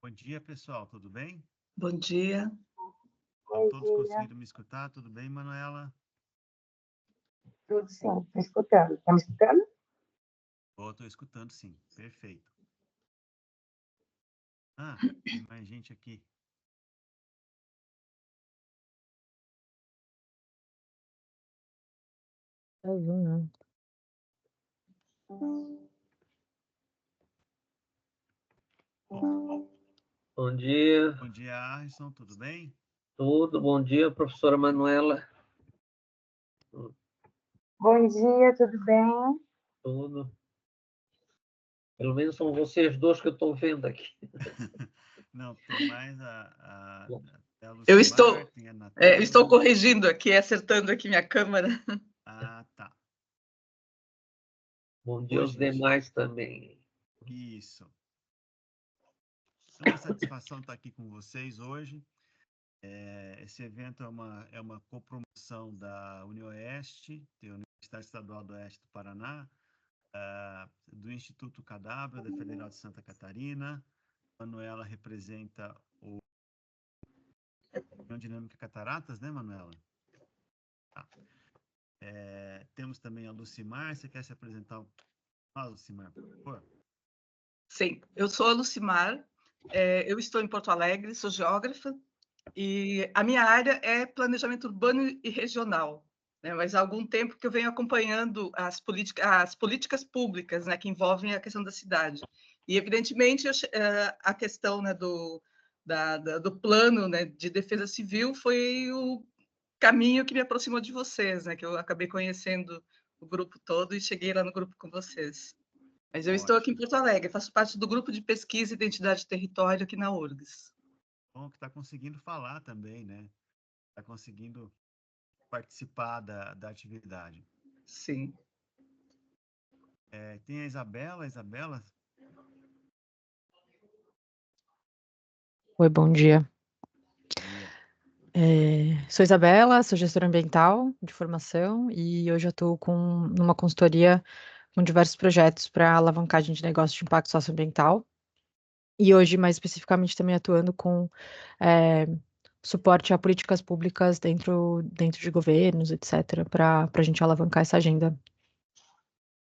Bom dia, pessoal, tudo bem? Bom dia. Estão todos conseguindo me escutar? Tudo bem, Manuela? Tudo sim, estou escutando. Está me escutando? Estou escutando, sim. Perfeito. Tem mais gente aqui. Bom dia. Bom dia, Arson, tudo bem? Tudo, bom dia, professora Manuela. Bom dia, tudo bem? Tudo. Pelo menos são vocês dois que eu estou vendo aqui. Não, tem mais a Eu Lucimar, tem a Natana. eu estou corrigindo aqui, acertando aqui minha câmera. Tá. Bom dia aos demais também. Isso. É uma satisfação estar aqui com vocês hoje. Esse evento é uma copromoção da UniOeste, da Universidade Estadual do Oeste do Paraná, do Instituto Cadabra, da Federal de Santa Catarina. Manuela representa o União Dinâmica Cataratas, né, Manuela? Tá. Temos também a Lucimar. Você quer se apresentar? Lucimar, por favor. Sim, eu sou a Lucimar, eu estou em Porto Alegre, sou geógrafa, e a minha área é planejamento urbano e regional, né? Mas há algum tempo que eu venho acompanhando as políticas públicas, né, que envolvem a questão da cidade. E, evidentemente, a questão, né, do plano, né, de defesa civil foi o caminho que me aproximou de vocês, né, que eu acabei conhecendo o grupo todo e cheguei lá no grupo com vocês. Mas eu estou aqui em Porto Alegre, faço parte do grupo de pesquisa e identidade de território aqui na URGS. Bom, que está conseguindo falar também, né? Está conseguindo participar da atividade. Sim. Tem a Isabela. Isabela? Oi, bom dia. Bom dia. Sou Isabela, sou gestora ambiental de formação e hoje eu estou numa consultoria com diversos projetos para alavancagem de negócios de impacto socioambiental. E hoje, mais especificamente, também atuando com suporte a políticas públicas dentro de governos, etc., para a gente alavancar essa agenda.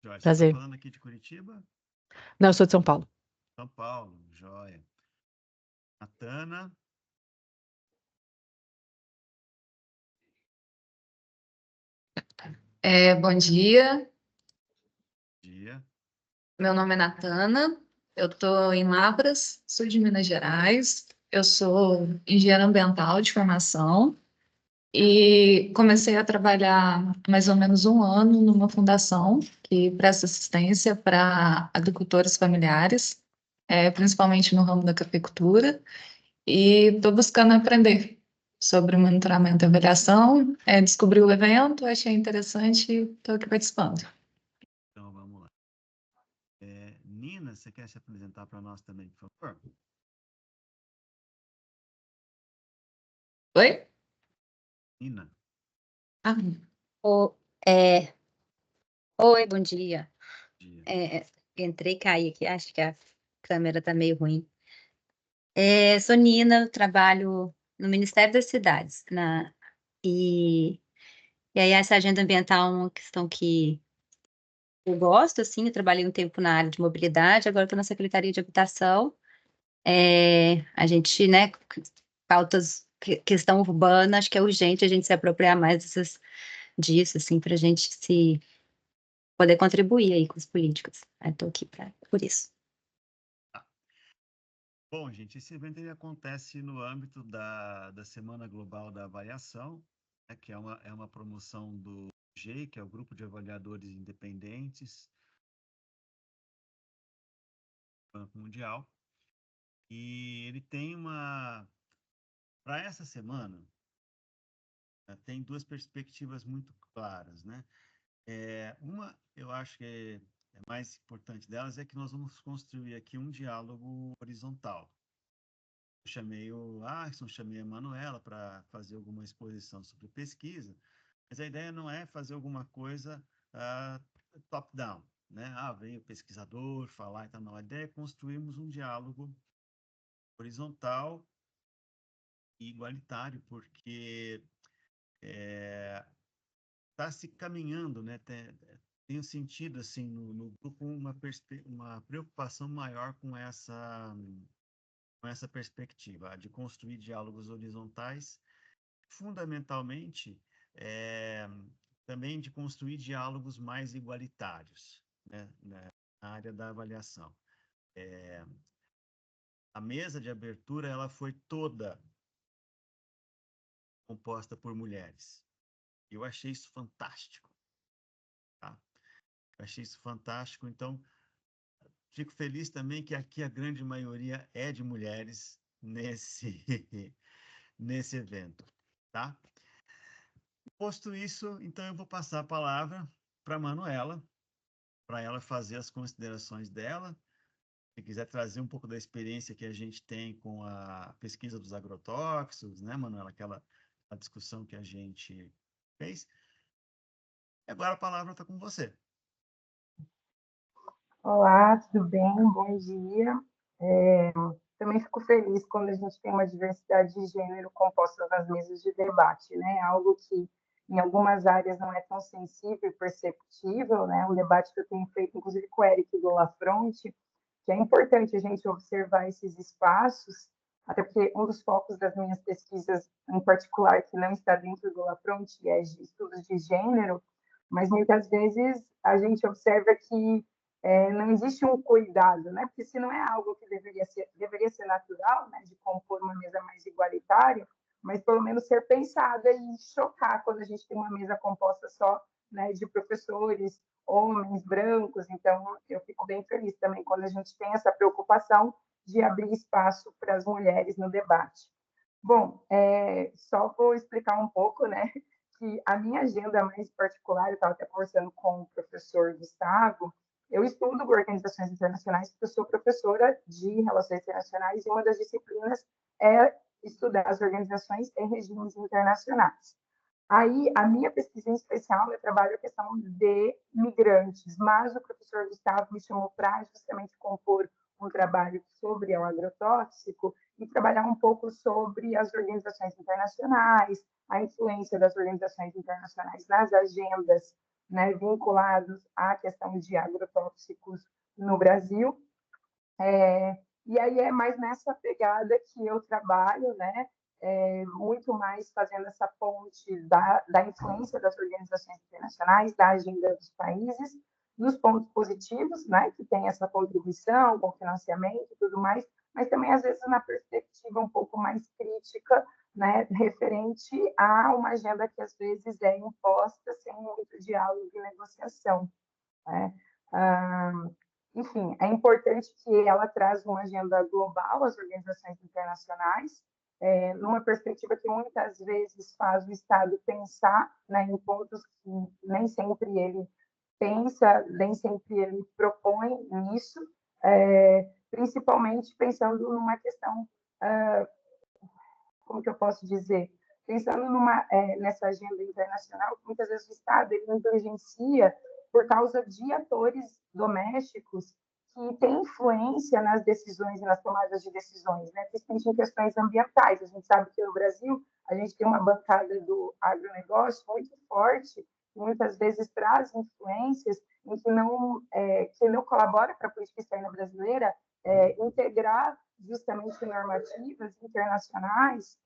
Joia, você Prazer. está falando aqui de Curitiba? Não, eu sou de São Paulo. São Paulo, joia. Natana. Bom dia. Bom dia. Meu nome é Natana, eu estou em Lavras, sul de Minas Gerais. Eu sou engenheira ambiental de formação e comecei a trabalhar há mais ou menos um ano numa fundação que presta assistência para agricultores familiares, principalmente no ramo da cafeicultura, e estou buscando aprender sobre monitoramento e avaliação. Descobri o evento, achei interessante e estou aqui participando. Então, vamos lá. Nina, você quer se apresentar para nós também, por favor? Oi? Nina. Oi, bom dia. Bom dia. Entrei e caí aqui, acho que a câmera está meio ruim. Sou Nina, trabalho no Ministério das Cidades, e aí essa agenda ambiental é uma questão que eu gosto, assim, eu trabalhei um tempo na área de mobilidade, agora estou na Secretaria de Habitação. A gente, né, pautas, questão urbana, acho que é urgente a gente se apropriar mais disso, assim, para a gente poder contribuir aí com as políticas. Estou aqui por isso. Bom, gente, esse evento ele acontece no âmbito da Semana Global da Avaliação, né, que é uma promoção do GEI, que é o Grupo de Avaliadores Independentes do Banco Mundial. E ele tem para essa semana, tem duas perspectivas muito claras, né? Uma, eu acho que é mais importante delas, é que nós vamos construir aqui um diálogo horizontal. Eu chamei o Arson, chamei a Manuela para fazer alguma exposição sobre pesquisa, mas a ideia não é fazer alguma coisa top-down, né? Vem o pesquisador falar e tal, não. A ideia é construirmos um diálogo horizontal e igualitário, porque está se caminhando, né? Tenho sentido assim no grupo uma preocupação maior com essa perspectiva de construir diálogos horizontais, fundamentalmente também de construir diálogos mais igualitários, né, na área da avaliação. A mesa de abertura ela foi toda composta por mulheres. Eu achei isso fantástico. Tá? Eu achei isso fantástico. Então, fico feliz também que aqui a grande maioria é de mulheres nesse evento. Tá? Posto isso, então eu vou passar a palavra para a Manuela, para ela fazer as considerações dela. Se quiser trazer um pouco da experiência que a gente tem com a pesquisa dos agrotóxicos, né, Manuela? A discussão que a gente fez. E agora a palavra está com você. Olá, tudo bem? Bom dia. Também fico feliz quando a gente tem uma diversidade de gênero composta nas mesas de debate, né? Algo que em algumas áreas não é tão sensível e perceptível, né? Um debate que eu tenho feito, inclusive, com o Eric do Lafronte, que é importante a gente observar esses espaços, até porque um dos focos das minhas pesquisas, em particular, que não está dentro do Lafronte, é de estudos de gênero, mas muitas vezes a gente observa que não existe um cuidado, né? Porque se não é algo que deveria ser natural, né? De compor uma mesa mais igualitária, mas pelo menos ser pensada e chocar quando a gente tem uma mesa composta só, né? De professores, homens brancos. Então, eu fico bem feliz também quando a gente tem essa preocupação de abrir espaço para as mulheres no debate. Bom, só vou explicar um pouco, né? Que a minha agenda mais particular, eu estava até conversando com o professor Gustavo, eu estudo organizações internacionais porque eu sou professora de relações internacionais e uma das disciplinas é estudar as organizações em regimes internacionais. Aí, a minha pesquisa em especial, eu trabalho a questão de migrantes, mas o professor Gustavo me chamou para justamente compor um trabalho sobre o agrotóxico e trabalhar um pouco sobre as organizações internacionais, a influência das organizações internacionais nas agendas, né, vinculados à questão de agrotóxicos no Brasil. E aí é mais nessa pegada que eu trabalho, né? Muito mais fazendo essa ponte da influência das organizações internacionais, da agenda dos países, dos pontos positivos, né? Que tem essa contribuição com financiamento e tudo mais, mas também, às vezes, na perspectiva um pouco mais crítica, né? Referente a uma agenda que, às vezes, é imposta sem muito diálogo e negociação, né? Enfim, é importante que ela traz uma agenda global às organizações internacionais, numa perspectiva que muitas vezes faz o Estado pensar, né, em pontos que nem sempre ele pensa, nem sempre ele propõe nisso, principalmente pensando numa questão, como que eu posso dizer, pensando nessa agenda internacional, muitas vezes o Estado ele negligencia por causa de atores domésticos que têm influência nas decisões e nas tomadas de decisões, né? Principalmente em questões ambientais. A gente sabe que no Brasil a gente tem uma bancada do agronegócio muito forte, que muitas vezes traz influências em que não colabora para a política externa brasileira integrar justamente normativas internacionais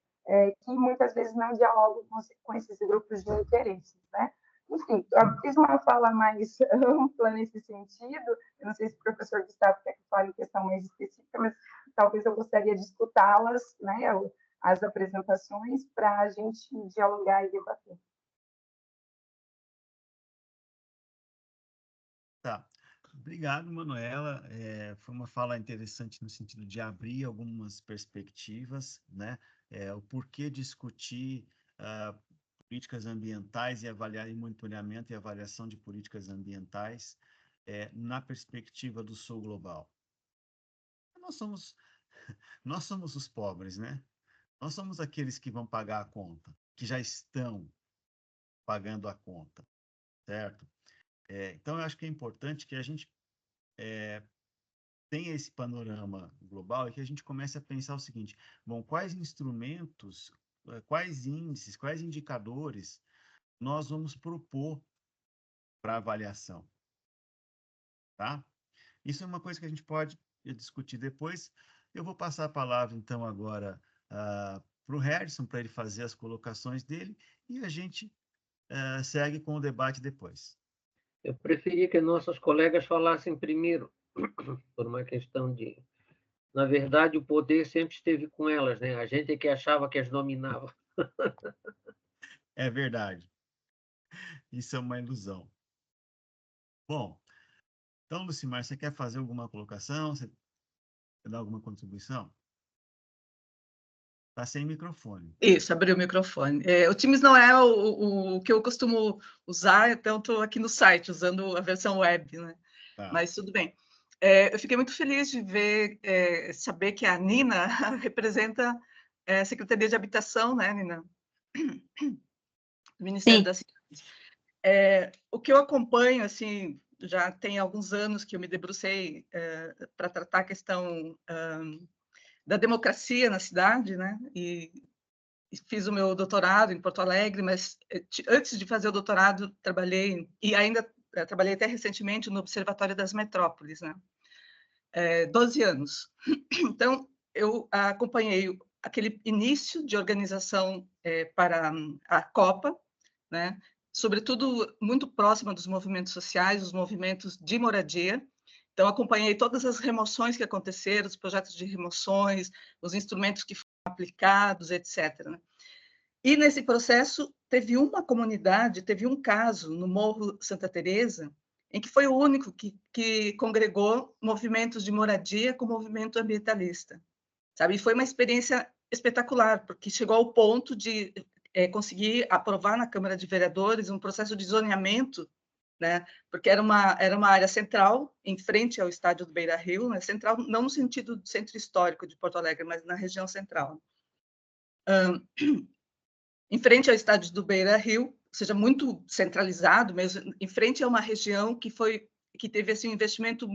que muitas vezes não dialogam com esses grupos de interesses, né? Enfim, eu fiz uma fala mais ampla nesse sentido. Eu não sei se o professor Gustavo quer que fale em questão mais específica, mas talvez eu gostaria de escutá-las, né, as apresentações, para a gente dialogar e debater. Tá. Obrigado, Manuela. Foi uma fala interessante no sentido de abrir algumas perspectivas, né? O porquê discutir políticas ambientais e avaliar e monitoramento e avaliação de políticas ambientais na perspectiva do sul global. Nós somos os pobres, né? Nós somos aqueles que vão pagar a conta, que já estão pagando a conta, certo? Então, eu acho que é importante que a gente tenha esse panorama global e que a gente comece a pensar o seguinte: bom, quais instrumentos, quais índices, quais indicadores nós vamos propor para avaliação, tá? Isso é uma coisa que a gente pode discutir depois. Eu vou passar a palavra, então, agora para o Harrison, para ele fazer as colocações dele, e a gente segue com o debate depois. Eu preferia que nossos colegas falassem primeiro, por uma questão de... Na verdade, o poder sempre esteve com elas, né? A gente é que achava que as dominava. É verdade. Isso é uma ilusão. Bom, então, Lucimar, você quer fazer alguma colocação? Você quer dar alguma contribuição? Está sem microfone. Isso, abri o microfone. O Teams não é o que eu costumo usar, então estou aqui no site, usando a versão web, né? Tá. Mas tudo bem. Eu fiquei muito feliz de ver, saber que a Nina representa a Secretaria de Habitação, né, Nina? Do Ministério Sim. da Cidade. O que eu acompanho, assim, já tem alguns anos que eu me debrucei para tratar a questão da democracia na cidade, né? E fiz o meu doutorado em Porto Alegre, mas antes de fazer o doutorado trabalhei, e ainda trabalhei até recentemente no Observatório das Metrópoles, né? 12 anos. Então, eu acompanhei aquele início de organização para a Copa, né? Sobretudo muito próxima dos movimentos sociais, os movimentos de moradia. Então, acompanhei todas as remoções que aconteceram, os projetos de remoções, os instrumentos que foram aplicados, etc. Né? E, nesse processo, teve uma comunidade, teve um caso no Morro Santa Teresa, em que foi o único que congregou movimentos de moradia com movimento ambientalista. Sabe? E foi uma experiência espetacular, porque chegou ao ponto de conseguir aprovar na Câmara de Vereadores um processo de zoneamento, né? Porque era uma área central, em frente ao estádio do Beira-Rio, né? Central não no sentido do centro histórico de Porto Alegre, mas na região central. Em frente ao estádio do Beira-Rio, ou seja, muito centralizado mesmo, em frente a uma região que teve assim, um investimento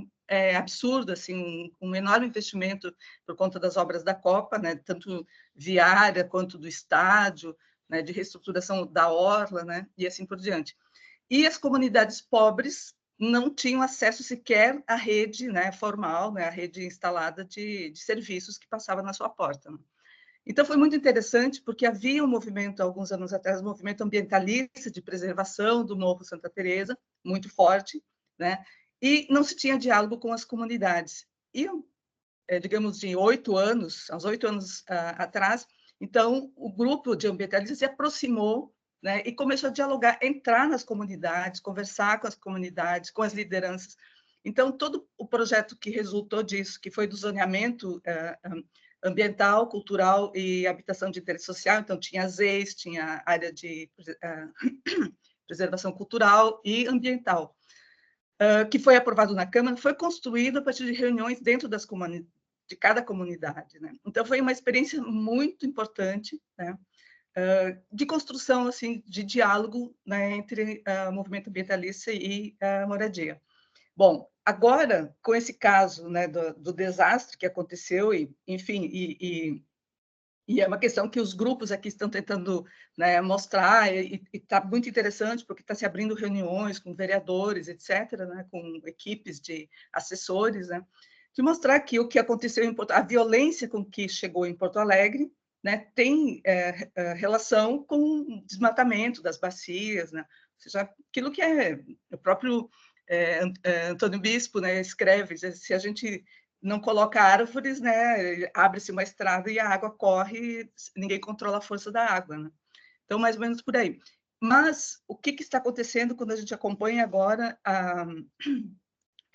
absurdo, assim, um enorme investimento por conta das obras da Copa, né, tanto viária quanto do estádio, né, de reestruturação da orla, né, e assim por diante. E as comunidades pobres não tinham acesso sequer à rede, né, formal, né, à rede instalada de serviços que passava na sua porta. Né? Então, foi muito interessante, porque havia um movimento, alguns anos atrás, um movimento ambientalista de preservação do Morro Santa Teresa, muito forte, né? E não se tinha diálogo com as comunidades. E, digamos, de 8 anos, há 8 anos atrás, então, o grupo de ambientalistas se aproximou, né, e começou a dialogar, entrar nas comunidades, conversar com as comunidades, com as lideranças. Então, todo o projeto que resultou disso, que foi do zoneamento ambiental, cultural e habitação de interesse social, então tinha ZEIS, tinha área de preservação cultural e ambiental, que foi aprovado na Câmara, foi construído a partir de reuniões dentro de cada comunidade. Né? Então, foi uma experiência muito importante, né? De construção assim, de diálogo, né, entre o movimento ambientalista e a moradia. Bom, agora, com esse caso, né, do desastre que aconteceu, enfim, e é uma questão que os grupos aqui estão tentando, né, mostrar, e está muito interessante, porque está se abrindo reuniões com vereadores, etc., né, com equipes de assessores, né, de mostrar que o que aconteceu em a violência com que chegou em Porto Alegre, né, tem relação com o desmatamento das bacias, né, ou seja, aquilo que o próprio Antônio Bispo, né, escreve, se a gente não coloca árvores, né, abre-se uma estrada e a água corre, ninguém controla a força da água, né? Então, mais ou menos por aí. Mas o que está acontecendo quando a gente acompanha agora a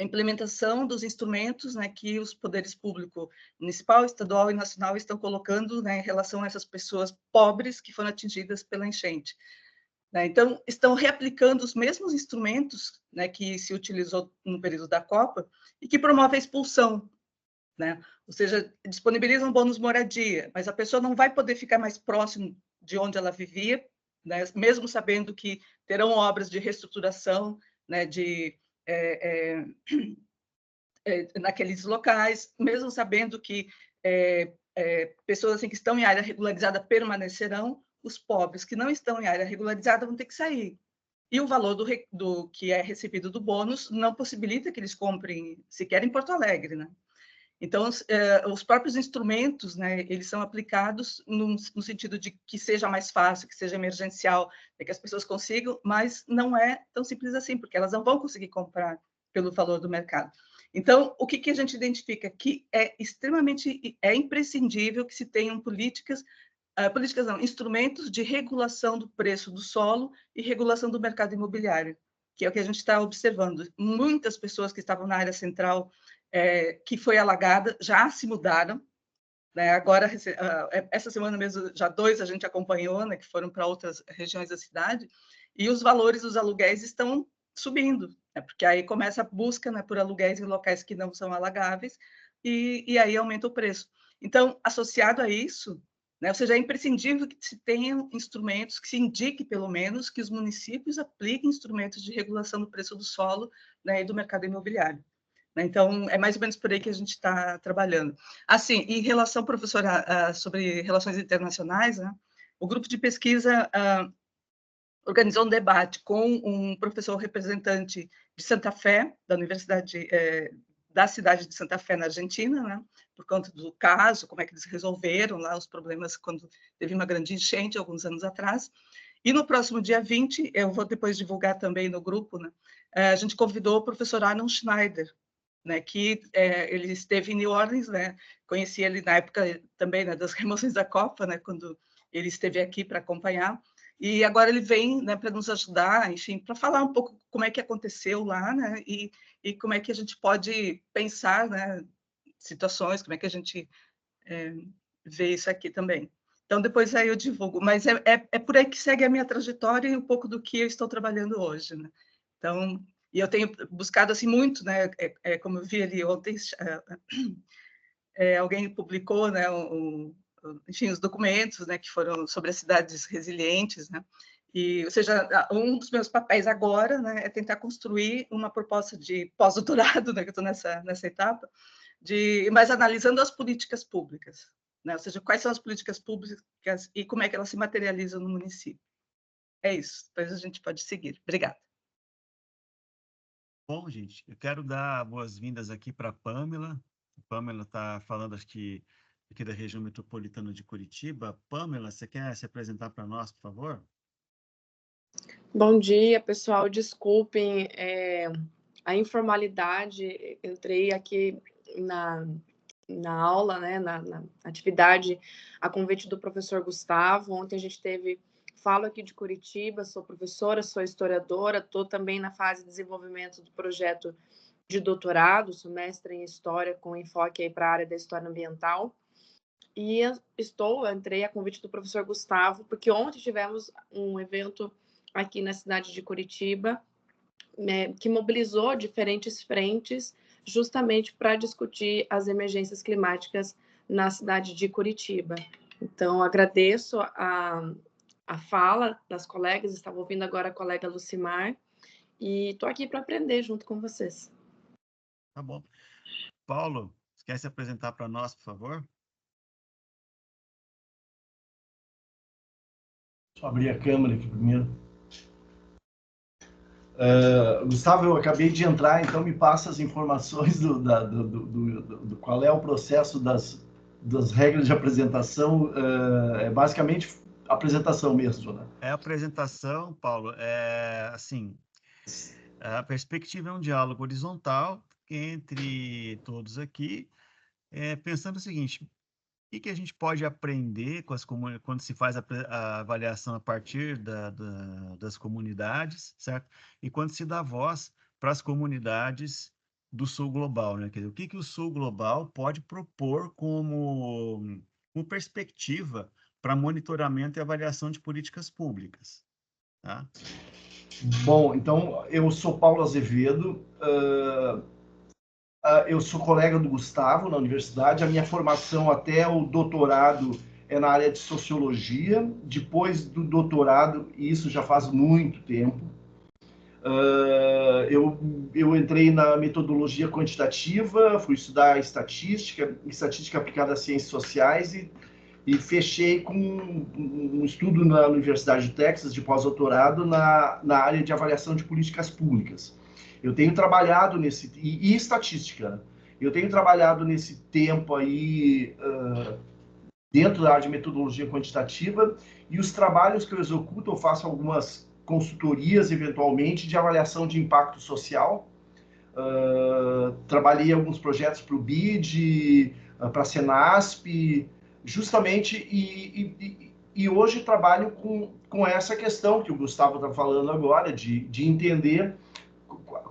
implementação dos instrumentos, né, que os poderes públicos municipal, estadual e nacional estão colocando, né, em relação a essas pessoas pobres que foram atingidas pela enchente? Né? Então, estão reaplicando os mesmos instrumentos, né, que se utilizou no período da Copa e que promove a expulsão, né? Ou seja, disponibilizam bônus moradia, mas a pessoa não vai poder ficar mais próximo de onde ela vivia, né? Mesmo sabendo que terão obras de reestruturação, né, de naqueles locais, mesmo sabendo que pessoas assim, que estão em área regularizada permanecerão, os pobres que não estão em área regularizada vão ter que sair. E o valor do que é recebido do bônus não possibilita que eles comprem sequer em Porto Alegre, né? Então, os próprios instrumentos, né, eles são aplicados no sentido de que seja mais fácil, que seja emergencial, que as pessoas consigam, mas não é tão simples assim, porque elas não vão conseguir comprar pelo valor do mercado. Então, o que a gente identifica? Que é imprescindível que se tenham instrumentos de regulação do preço do solo e regulação do mercado imobiliário, que é o que a gente está observando. Muitas pessoas que estavam na área central, que foi alagada, já se mudaram, né? Agora, essa semana mesmo, já 2 a gente acompanhou, né, que foram para outras regiões da cidade, e os valores dos aluguéis estão subindo, né? Porque aí começa a busca, né, por aluguéis em locais que não são alagáveis, e aí aumenta o preço. Então, associado a isso, né, ou seja, é imprescindível que se tenham instrumentos, que se indique, pelo menos, que os municípios apliquem instrumentos de regulação do preço do solo, né, e do mercado imobiliário. Então, é mais ou menos por aí que a gente está trabalhando. Assim, em relação, professora, sobre relações internacionais, né, o grupo de pesquisa organizou um debate com um professor representante de Santa Fé, da Universidade da cidade de Santa Fé, na Argentina, né, por conta do caso, como é que eles resolveram lá os problemas quando teve uma grande enchente, alguns anos atrás. E no próximo dia 20, eu vou depois divulgar também no grupo, né, a gente convidou o professor Arnold Schneider, né, que ele esteve em New Orleans, né, conheci ele na época também, né, das remoções da Copa, né, quando ele esteve aqui para acompanhar, e agora ele vem, né, para nos ajudar, enfim, para falar um pouco como é que aconteceu lá, né, e como é que a gente pode pensar, né, situações, como é que a gente vê isso aqui também. Então, depois aí eu divulgo, mas é por aí que segue a minha trajetória e um pouco do que eu estou trabalhando hoje, né. Então, e eu tenho buscado assim muito, né? Como eu vi ali ontem, alguém publicou, né? Enfim, os documentos, né? Que foram sobre as cidades resilientes, né? E, ou seja, um dos meus papéis agora, né? É tentar construir uma proposta de pós-doutorado, né? Que eu estou nessa etapa, mas analisando as políticas públicas, né? Ou seja, quais são as políticas públicas e como é que elas se materializam no município. É isso. Depois a gente pode seguir. Obrigada. Bom, gente, eu quero dar boas-vindas aqui para a Pamela. A Pamela está falando, acho que, aqui da região metropolitana de Curitiba. Pamela, você quer se apresentar para nós, por favor? Bom dia, pessoal. Desculpem a informalidade. Entrei aqui na aula, né, na atividade, a convite do professor Gustavo. Ontem a gente falo aqui de Curitiba, sou professora, sou historiadora, estou também na fase de desenvolvimento do projeto de doutorado, sou mestre em História, com enfoque para a área da História Ambiental. E entrei a convite do professor Gustavo, porque ontem tivemos um evento aqui na cidade de Curitiba, que mobilizou diferentes frentes, justamente para discutir as emergências climáticas na cidade de Curitiba. Então, agradeço a fala das colegas, estava ouvindo agora a colega Lucimar, e estou aqui para aprender junto com vocês. Tá bom. Paulo, você quer se apresentar para nós, por favor? Deixa eu abrir a câmera aqui primeiro. Gustavo, eu acabei de entrar, então me passa as informações do qual é o processo das regras de apresentação. Basicamente apresentação mesmo, né? É apresentação, Paulo. Assim, a perspectiva é um diálogo horizontal entre todos aqui, pensando o seguinte: o que a gente pode aprender quando se faz a avaliação a partir das comunidades, certo? E quando se dá voz para as comunidades do Sul Global, né? Quer dizer, o que o Sul Global pode propor como perspectiva para monitoramento e avaliação de políticas públicas, tá? Bom, então, eu sou Paulo Azevedo, eu sou colega do Gustavo na universidade, a minha formação até o doutorado é na área de sociologia, depois do doutorado, e isso já faz muito tempo, eu eu entrei na metodologia quantitativa, fui estudar estatística aplicada às ciências sociais e fechei com um estudo na Universidade de Texas, de pós-doutorado, na área de avaliação de políticas públicas. Eu tenho trabalhado e estatística, né? Eu tenho trabalhado nesse tempo aí dentro da área de metodologia quantitativa, e os trabalhos que eu executo, eu faço algumas consultorias, eventualmente, de avaliação de impacto social. Trabalhei alguns projetos para o BID, para a Senasp, justamente, e hoje trabalho com essa questão que o Gustavo está falando agora, de entender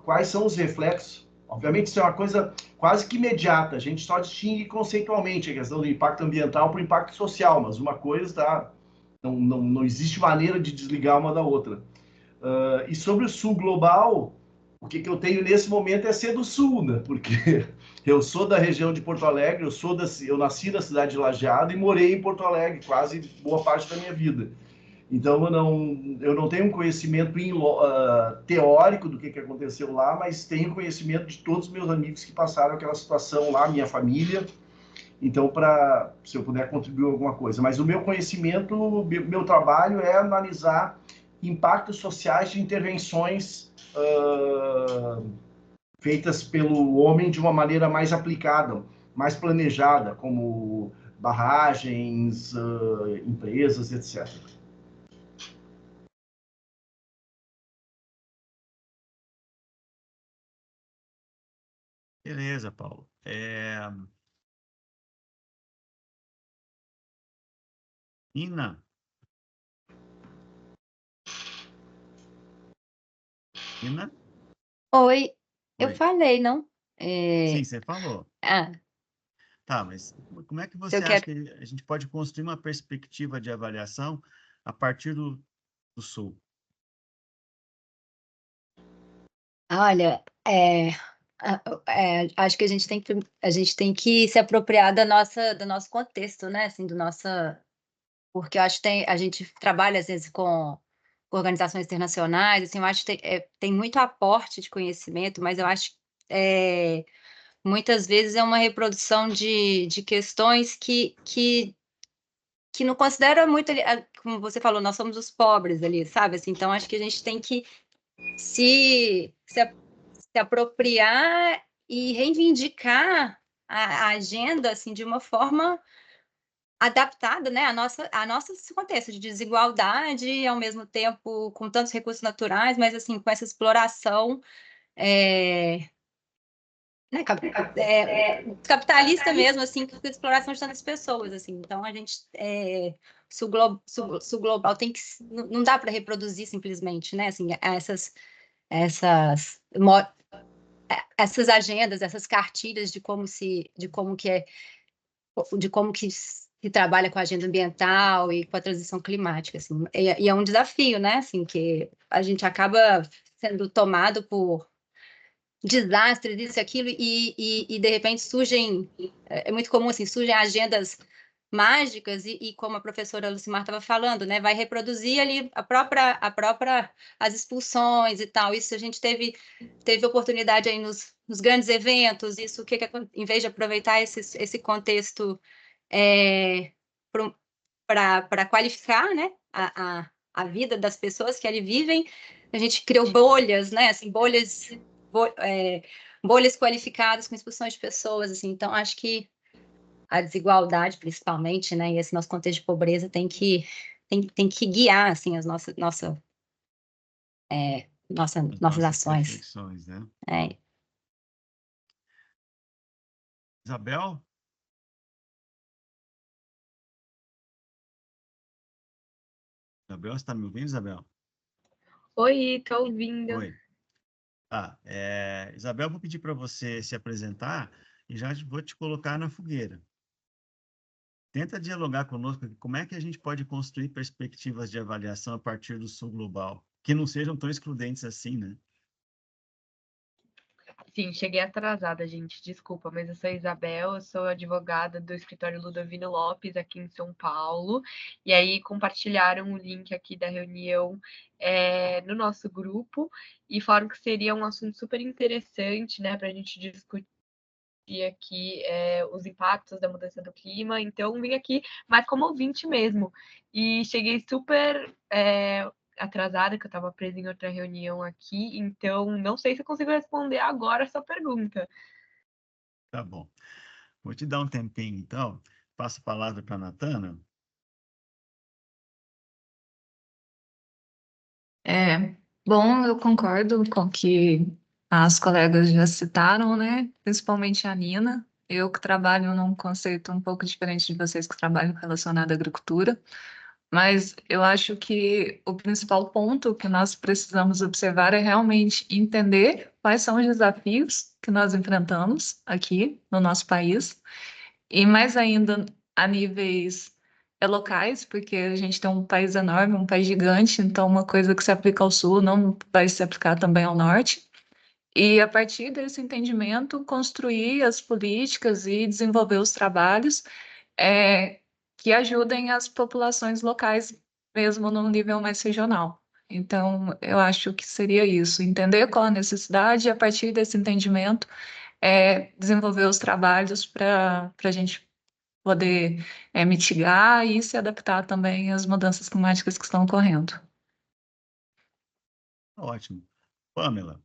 quais são os reflexos. Obviamente, isso é uma coisa quase que imediata, a gente só distingue conceitualmente a questão do impacto ambiental para o impacto social, mas uma coisa não existe maneira de desligar uma da outra. E sobre o Sul Global, o que eu tenho nesse momento é ser do Sul, né? Porque eu sou da região de Porto Alegre, eu nasci na cidade de Lajeado e morei em Porto Alegre quase boa parte da minha vida. Então, eu não tenho um conhecimento teórico do que aconteceu lá, mas tenho conhecimento de todos os meus amigos que passaram aquela situação lá, minha família. Então, se eu puder contribuir alguma coisa. Mas o meu conhecimento, meu trabalho é analisar impactos sociais de intervenções feitas pelo homem de uma maneira mais aplicada, mais planejada, como barragens, empresas, etc. Beleza, Paulo. Ina. Ina? Oi, eu Oi. falei, não? Sim, você falou. Tá, mas como é que se você eu acha quero. que a gente pode construir uma perspectiva de avaliação a partir do Sul? Olha, acho que a gente tem que se apropriar do nosso contexto, né? Assim, porque eu acho que a gente trabalha às vezes com organizações internacionais, assim, eu acho que tem muito aporte de conhecimento, mas eu acho que muitas vezes é uma reprodução de questões que não considera muito, como você falou, nós somos os pobres ali, sabe? Assim, então, acho que a gente tem que se apropriar e reivindicar a agenda assim, de uma forma adaptada, né, a nosso contexto de desigualdade, ao mesmo tempo com tantos recursos naturais, mas assim, com essa exploração né, capitalista mesmo, assim, com a exploração de tantas pessoas, assim. Então, a gente, Sul Global tem que, não dá para reproduzir simplesmente, né, assim, essas agendas, essas cartilhas de como se trabalha com a agenda ambiental e com a transição climática, assim. E é um desafio, né, assim, que a gente acaba sendo tomado por desastres, isso e aquilo, e de repente surgem, é muito comum, assim, surgem agendas mágicas e como a professora Lucimar estava falando, né, vai reproduzir ali as expulsões e tal. Isso a gente teve oportunidade aí nos grandes eventos, isso em vez de aproveitar esse contexto para qualificar, né, a vida das pessoas que ali vivem, a gente criou bolhas, né, assim, bolhas qualificadas com expulsões de pessoas, assim. Então acho que a desigualdade, principalmente, né, e esse nosso contexto de pobreza tem que guiar, assim, as nossas ações. Reflexões, né? Isabel? Isabel, você está me ouvindo, Isabel? Oi, tô ouvindo. Oi. Isabel, vou pedir para você se apresentar e já vou te colocar na fogueira. Tenta dialogar conosco, como é que a gente pode construir perspectivas de avaliação a partir do Sul Global, que não sejam tão excludentes assim, né? Sim, cheguei atrasada, gente, desculpa, mas eu sou a Isabel, eu sou advogada do escritório Ludovino Lopes aqui em São Paulo, e aí compartilharam o link aqui da reunião no nosso grupo, e falaram que seria um assunto super interessante, né, para a gente discutir aqui os impactos da mudança do clima, então vim aqui mais como ouvinte mesmo, e cheguei super atrasada, que eu estava presa em outra reunião aqui, então não sei se eu consigo responder agora essa pergunta. Tá bom. Vou te dar um tempinho, então. Passo a palavra para a Natana. Bom, eu concordo com o que as colegas já citaram, né? Principalmente a Nina. Eu que trabalho num conceito um pouco diferente de vocês que trabalham relacionado à agricultura, mas eu acho que o principal ponto que nós precisamos observar é realmente entender quais são os desafios que nós enfrentamos aqui no nosso país, e mais ainda a níveis locais, porque a gente tem um país enorme, um país gigante, então uma coisa que se aplica ao sul não vai se aplicar também ao norte. E a partir desse entendimento, construir as políticas e desenvolver os trabalhos que ajudem as populações locais, mesmo num nível mais regional. Então, eu acho que seria isso, entender qual a necessidade e, a partir desse entendimento, desenvolver os trabalhos para a gente poder mitigar e se adaptar também às mudanças climáticas que estão ocorrendo. Ótimo. Pamela.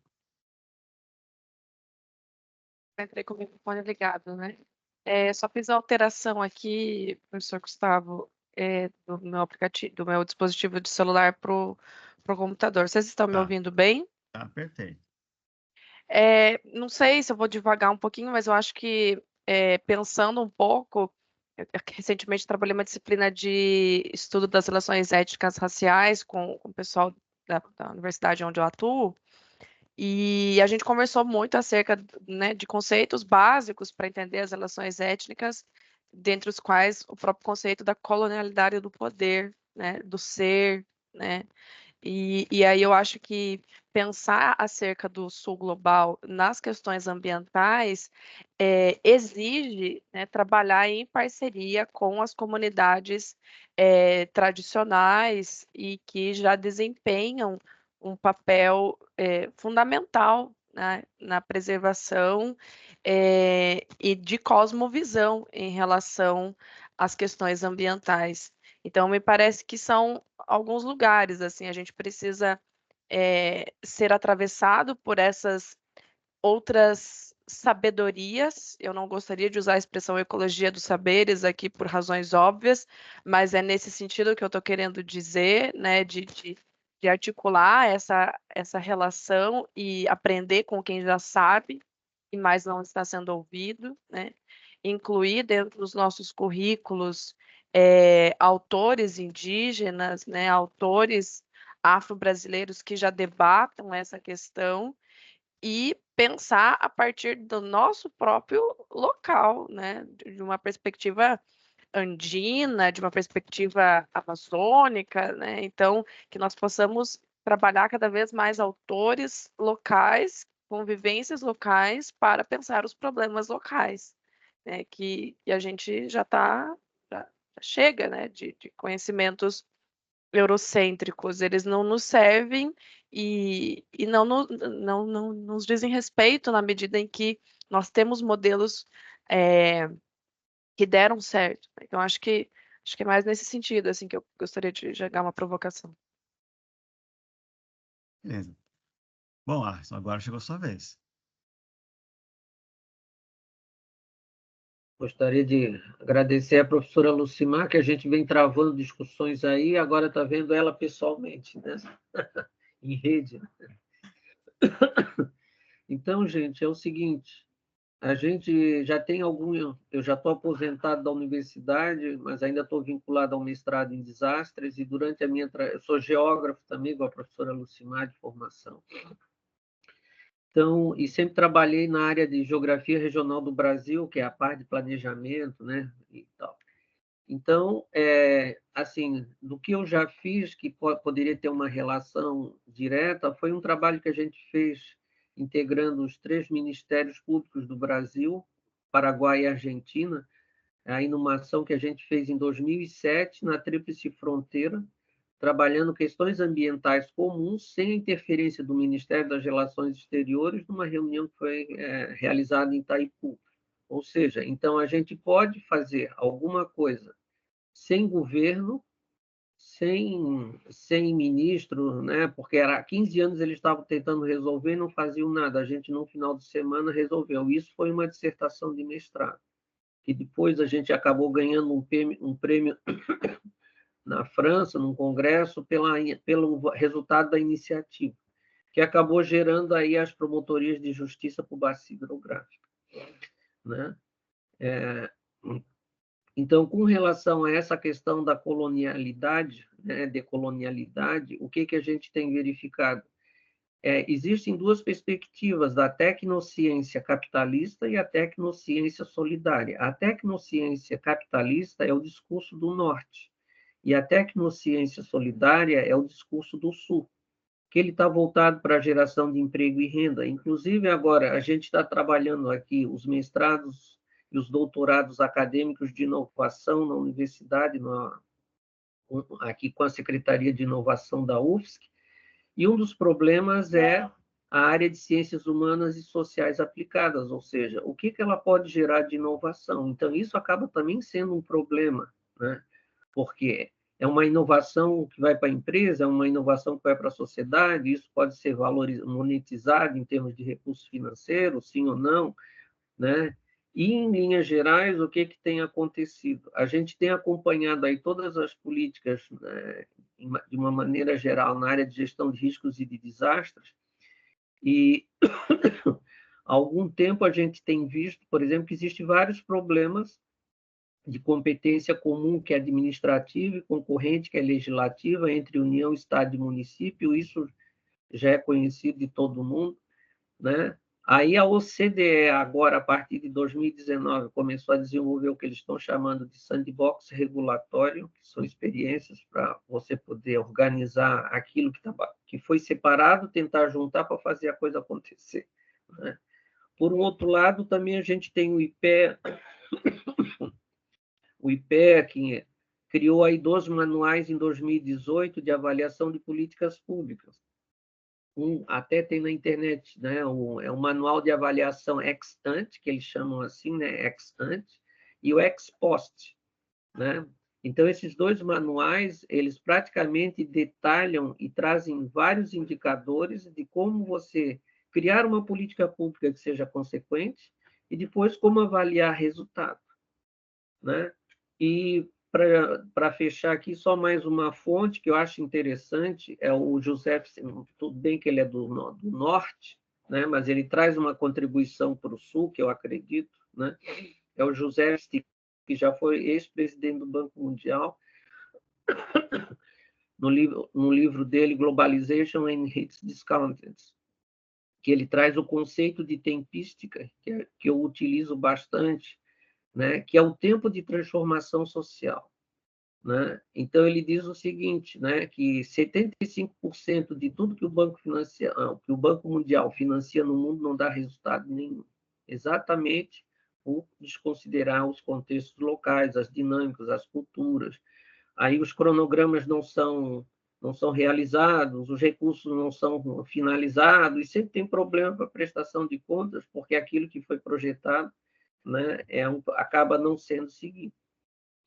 Entrei com o microfone ligado, né? Só fiz a alteração aqui, professor Gustavo, do meu aplicativo, do meu dispositivo de celular para o computador. Vocês estão me Tá. ouvindo bem? Tá, perfeito. Não sei se eu vou devagar um pouquinho, mas eu acho que, pensando um pouco, eu recentemente trabalhei uma disciplina de estudo das relações étnicas raciais com o pessoal da universidade onde eu atuo, e a gente conversou muito acerca, né, de conceitos básicos para entender as relações étnicas, dentre os quais o próprio conceito da colonialidade do poder, né, do ser, né? E aí eu acho que pensar acerca do sul global nas questões ambientais exige, né, trabalhar em parceria com as comunidades tradicionais e que já desempenham um papel fundamental, né, na preservação e de cosmovisão em relação às questões ambientais. Então, me parece que são alguns lugares, assim, a gente precisa ser atravessado por essas outras sabedorias. Eu não gostaria de usar a expressão ecologia dos saberes aqui por razões óbvias, mas é nesse sentido que eu estou querendo dizer, né, de articular essa relação e aprender com quem já sabe e mais não está sendo ouvido, né? Incluir dentro dos nossos currículos autores indígenas, né, autores afro-brasileiros que já debatam essa questão e pensar a partir do nosso próprio local, né, de uma perspectiva andina, de uma perspectiva amazônica, né? Então, que nós possamos trabalhar cada vez mais autores locais, convivências locais, para pensar os problemas locais, né? Que a gente já chega, né, de conhecimentos eurocêntricos, eles não nos servem e não nos dizem respeito na medida em que nós temos modelos que deram certo. Então, acho que é mais nesse sentido assim que eu gostaria de jogar uma provocação. Beleza. Bom, Arson, agora chegou a sua vez. Gostaria de agradecer à professora Lucimar, que a gente vem travando discussões aí, agora está vendo ela pessoalmente, né? Em rede. Então, gente, é o seguinte, a gente já tem eu já estou aposentado da universidade, mas ainda estou vinculado ao mestrado em desastres, e durante eu sou geógrafo também, igual a professora Lucimar, de formação. Então, e sempre trabalhei na área de geografia regional do Brasil, que é a parte de planejamento, né, e tal. Então, assim, do que eu já fiz, que poderia ter uma relação direta, foi um trabalho que a gente fez integrando os 3 ministérios públicos do Brasil, Paraguai e Argentina, aí numa ação que a gente fez em 2007, na Tríplice Fronteira, trabalhando questões ambientais comuns, sem a interferência do Ministério das Relações Exteriores, numa reunião que foi realizada em Itaipu. Ou seja, então a gente pode fazer alguma coisa sem governo, sem ministro, né? Porque há 15 anos eles estavam tentando resolver e não faziam nada. A gente, no final de semana, resolveu. Isso foi uma dissertação de mestrado, que depois a gente acabou ganhando um prêmio na França, num congresso, pelo resultado da iniciativa, que acabou gerando aí as promotorias de justiça por bacia hidrográfica, né? Então, com relação a essa questão da colonialidade, né, decolonialidade, o que a gente tem verificado? Existem 2 perspectivas, da tecnociência capitalista e a tecnociência solidária. A tecnociência capitalista é o discurso do Norte, e a tecnociência solidária é o discurso do Sul, que ele está voltado para a geração de emprego e renda. Inclusive, agora, a gente está trabalhando aqui os mestrados e os doutorados acadêmicos de inovação na universidade, aqui com a Secretaria de Inovação da UFSC, e um dos problemas é a área de ciências humanas e sociais aplicadas, ou seja, o que ela pode gerar de inovação. Então, isso acaba também sendo um problema, né? Porque é uma inovação que vai para a empresa, é uma inovação que vai para a sociedade, isso pode ser monetizado em termos de recursos financeiros, sim ou não, né? E, em linhas gerais, o que tem acontecido? A gente tem acompanhado aí todas as políticas, né, de uma maneira geral, na área de gestão de riscos e de desastres, e há algum tempo a gente tem visto, por exemplo, que existem vários problemas de competência comum, que é administrativa, e concorrente, que é legislativa, entre União, Estado e município. Isso já é conhecido de todo mundo, né? Aí a OCDE, agora, a partir de 2019, começou a desenvolver o que eles estão chamando de sandbox regulatório, que são experiências para você poder organizar aquilo que foi separado, tentar juntar para fazer a coisa acontecer, né? Por um outro lado, também a gente tem o IPEA, que criou aí 2 manuais em 2018 de avaliação de políticas públicas. Até tem na internet, né? É um manual de avaliação ex ante, que eles chamam assim, né? Ex ante, e o ex post, né? Então, esses 2 manuais, eles praticamente detalham e trazem vários indicadores de como você criar uma política pública que seja consequente e depois como avaliar resultado, né? E para fechar aqui, só mais uma fonte que eu acho interessante, é o José, tudo bem que ele é do Norte, né? Mas ele traz uma contribuição para o Sul, que eu acredito, né? É o José, que já foi ex-presidente do Banco Mundial, no livro dele, Globalization and Its Discounted, que ele traz o conceito de tempística, que eu utilizo bastante, né, que é o tempo de transformação social, né? Então ele diz o seguinte, né, que 75% de tudo que o Banco Mundial financia no mundo não dá resultado nenhum, exatamente por desconsiderar os contextos locais, as dinâmicas, as culturas. Aí os cronogramas não são realizados, os recursos não são finalizados, e sempre tem problema para a prestação de contas, porque aquilo que foi projetado, né, acaba não sendo seguido.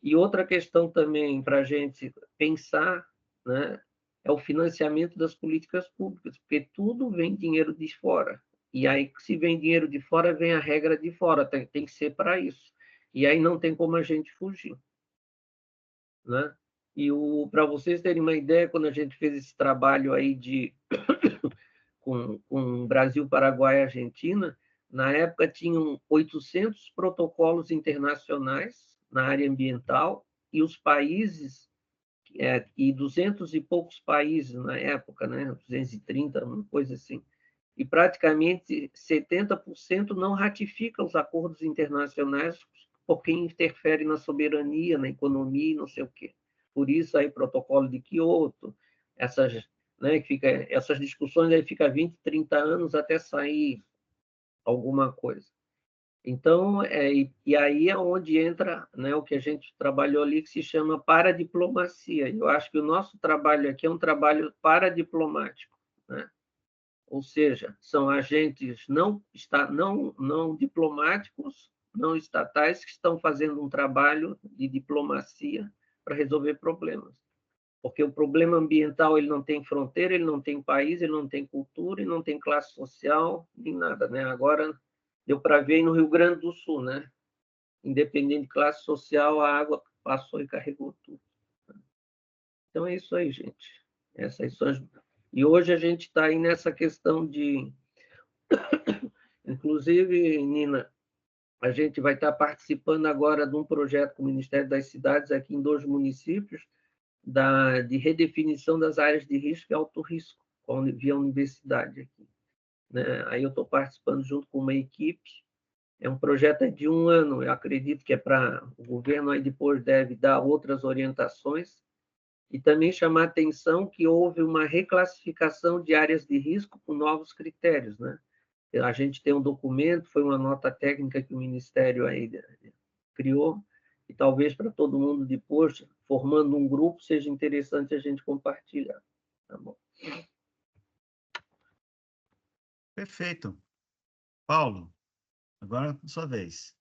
E outra questão também para a gente pensar, né, é o financiamento das políticas públicas, porque tudo vem dinheiro de fora. E aí, se vem dinheiro de fora, vem a regra de fora, tem que ser para isso. E aí não tem como a gente fugir, né? E para vocês terem uma ideia, quando a gente fez esse trabalho aí com Brasil, Paraguai e Argentina, na época tinham 800 protocolos internacionais na área ambiental, e os países, e 200 e poucos países na época, né? 230, uma coisa assim, e praticamente 70% não ratifica os acordos internacionais porque interfere na soberania, na economia e não sei o quê. Por isso aí protocolo de Quioto, essas né? Que fica, essas discussões aí fica 20, 30 anos até sair alguma coisa. Então, e aí é onde entra, né, o que a gente trabalhou ali, que se chama paradiplomacia. Eu acho que o nosso trabalho aqui é um trabalho paradiplomático, né? Ou seja, são agentes não diplomáticos, não estatais, que estão fazendo um trabalho de diplomacia para resolver problemas. Porque o problema ambiental ele não tem fronteira, ele não tem país, ele não tem cultura, ele não tem classe social, nem nada, né? Agora deu para ver no Rio Grande do Sul, né? Independente de classe social, a água passou e carregou tudo. Então é isso aí, gente. Essas são as... E hoje a gente está aí nessa questão de... Inclusive, Nina, a gente vai estar participando agora de um projeto com o Ministério das Cidades aqui em 2 municípios, de redefinição das áreas de risco e alto risco, via universidade aqui, né? Aí eu estou participando junto com uma equipe. É um projeto de 1 ano, eu acredito que é para o governo, aí depois deve dar outras orientações, e também chamar a atenção que houve uma reclassificação de áreas de risco com novos critérios, né? A gente tem um documento, foi uma nota técnica que o Ministério aí criou, e talvez para todo mundo depois, formando um grupo, seja interessante a gente compartilhar. Tá bom? Perfeito. Paulo, agora é sua vez.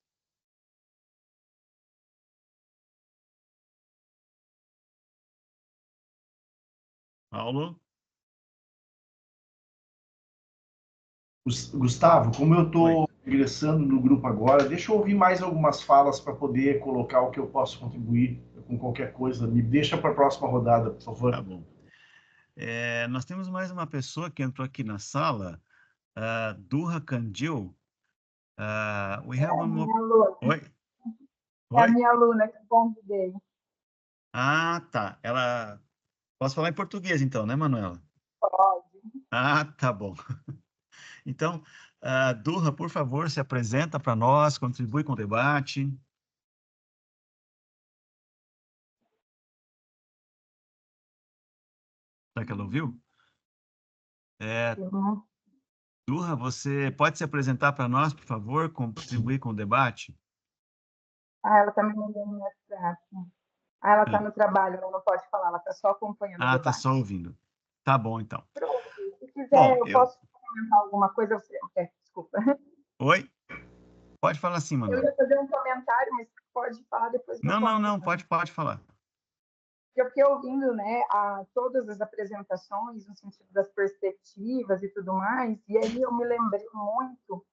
Paulo? Gustavo, como eu estou ingressando no grupo agora, deixa eu ouvir mais algumas falas para poder colocar o que eu posso contribuir com qualquer coisa. Me deixa para a próxima rodada, por favor. Tá bom. Nós temos mais uma pessoa que entrou aqui na sala, Durra Candil. We have one more... Oi? É a minha aluna que convidei. Ah, tá. Ela... Posso falar em português, então, né, Manuela? Pode. Ah, tá bom. Então, Durra, por favor, se apresenta para nós, contribui com o debate. Será que ela ouviu? Uhum. Durra, você pode se apresentar para nós, por favor, contribuir com o debate? Ela está me mandando no WhatsApp. Ela está no trabalho, ela não pode falar, ela está só acompanhando o debate. Está só ouvindo. Tá bom, então. Pronto. Se quiser, bom, eu posso comentar alguma coisa. Desculpa. Oi? Pode falar sim, Manuel. Eu ia fazer um comentário, mas pode falar depois que eu comento. Não, pode falar. Eu fiquei ouvindo, né, todas as apresentações no sentido das perspectivas e tudo mais, e aí eu me lembrei muito,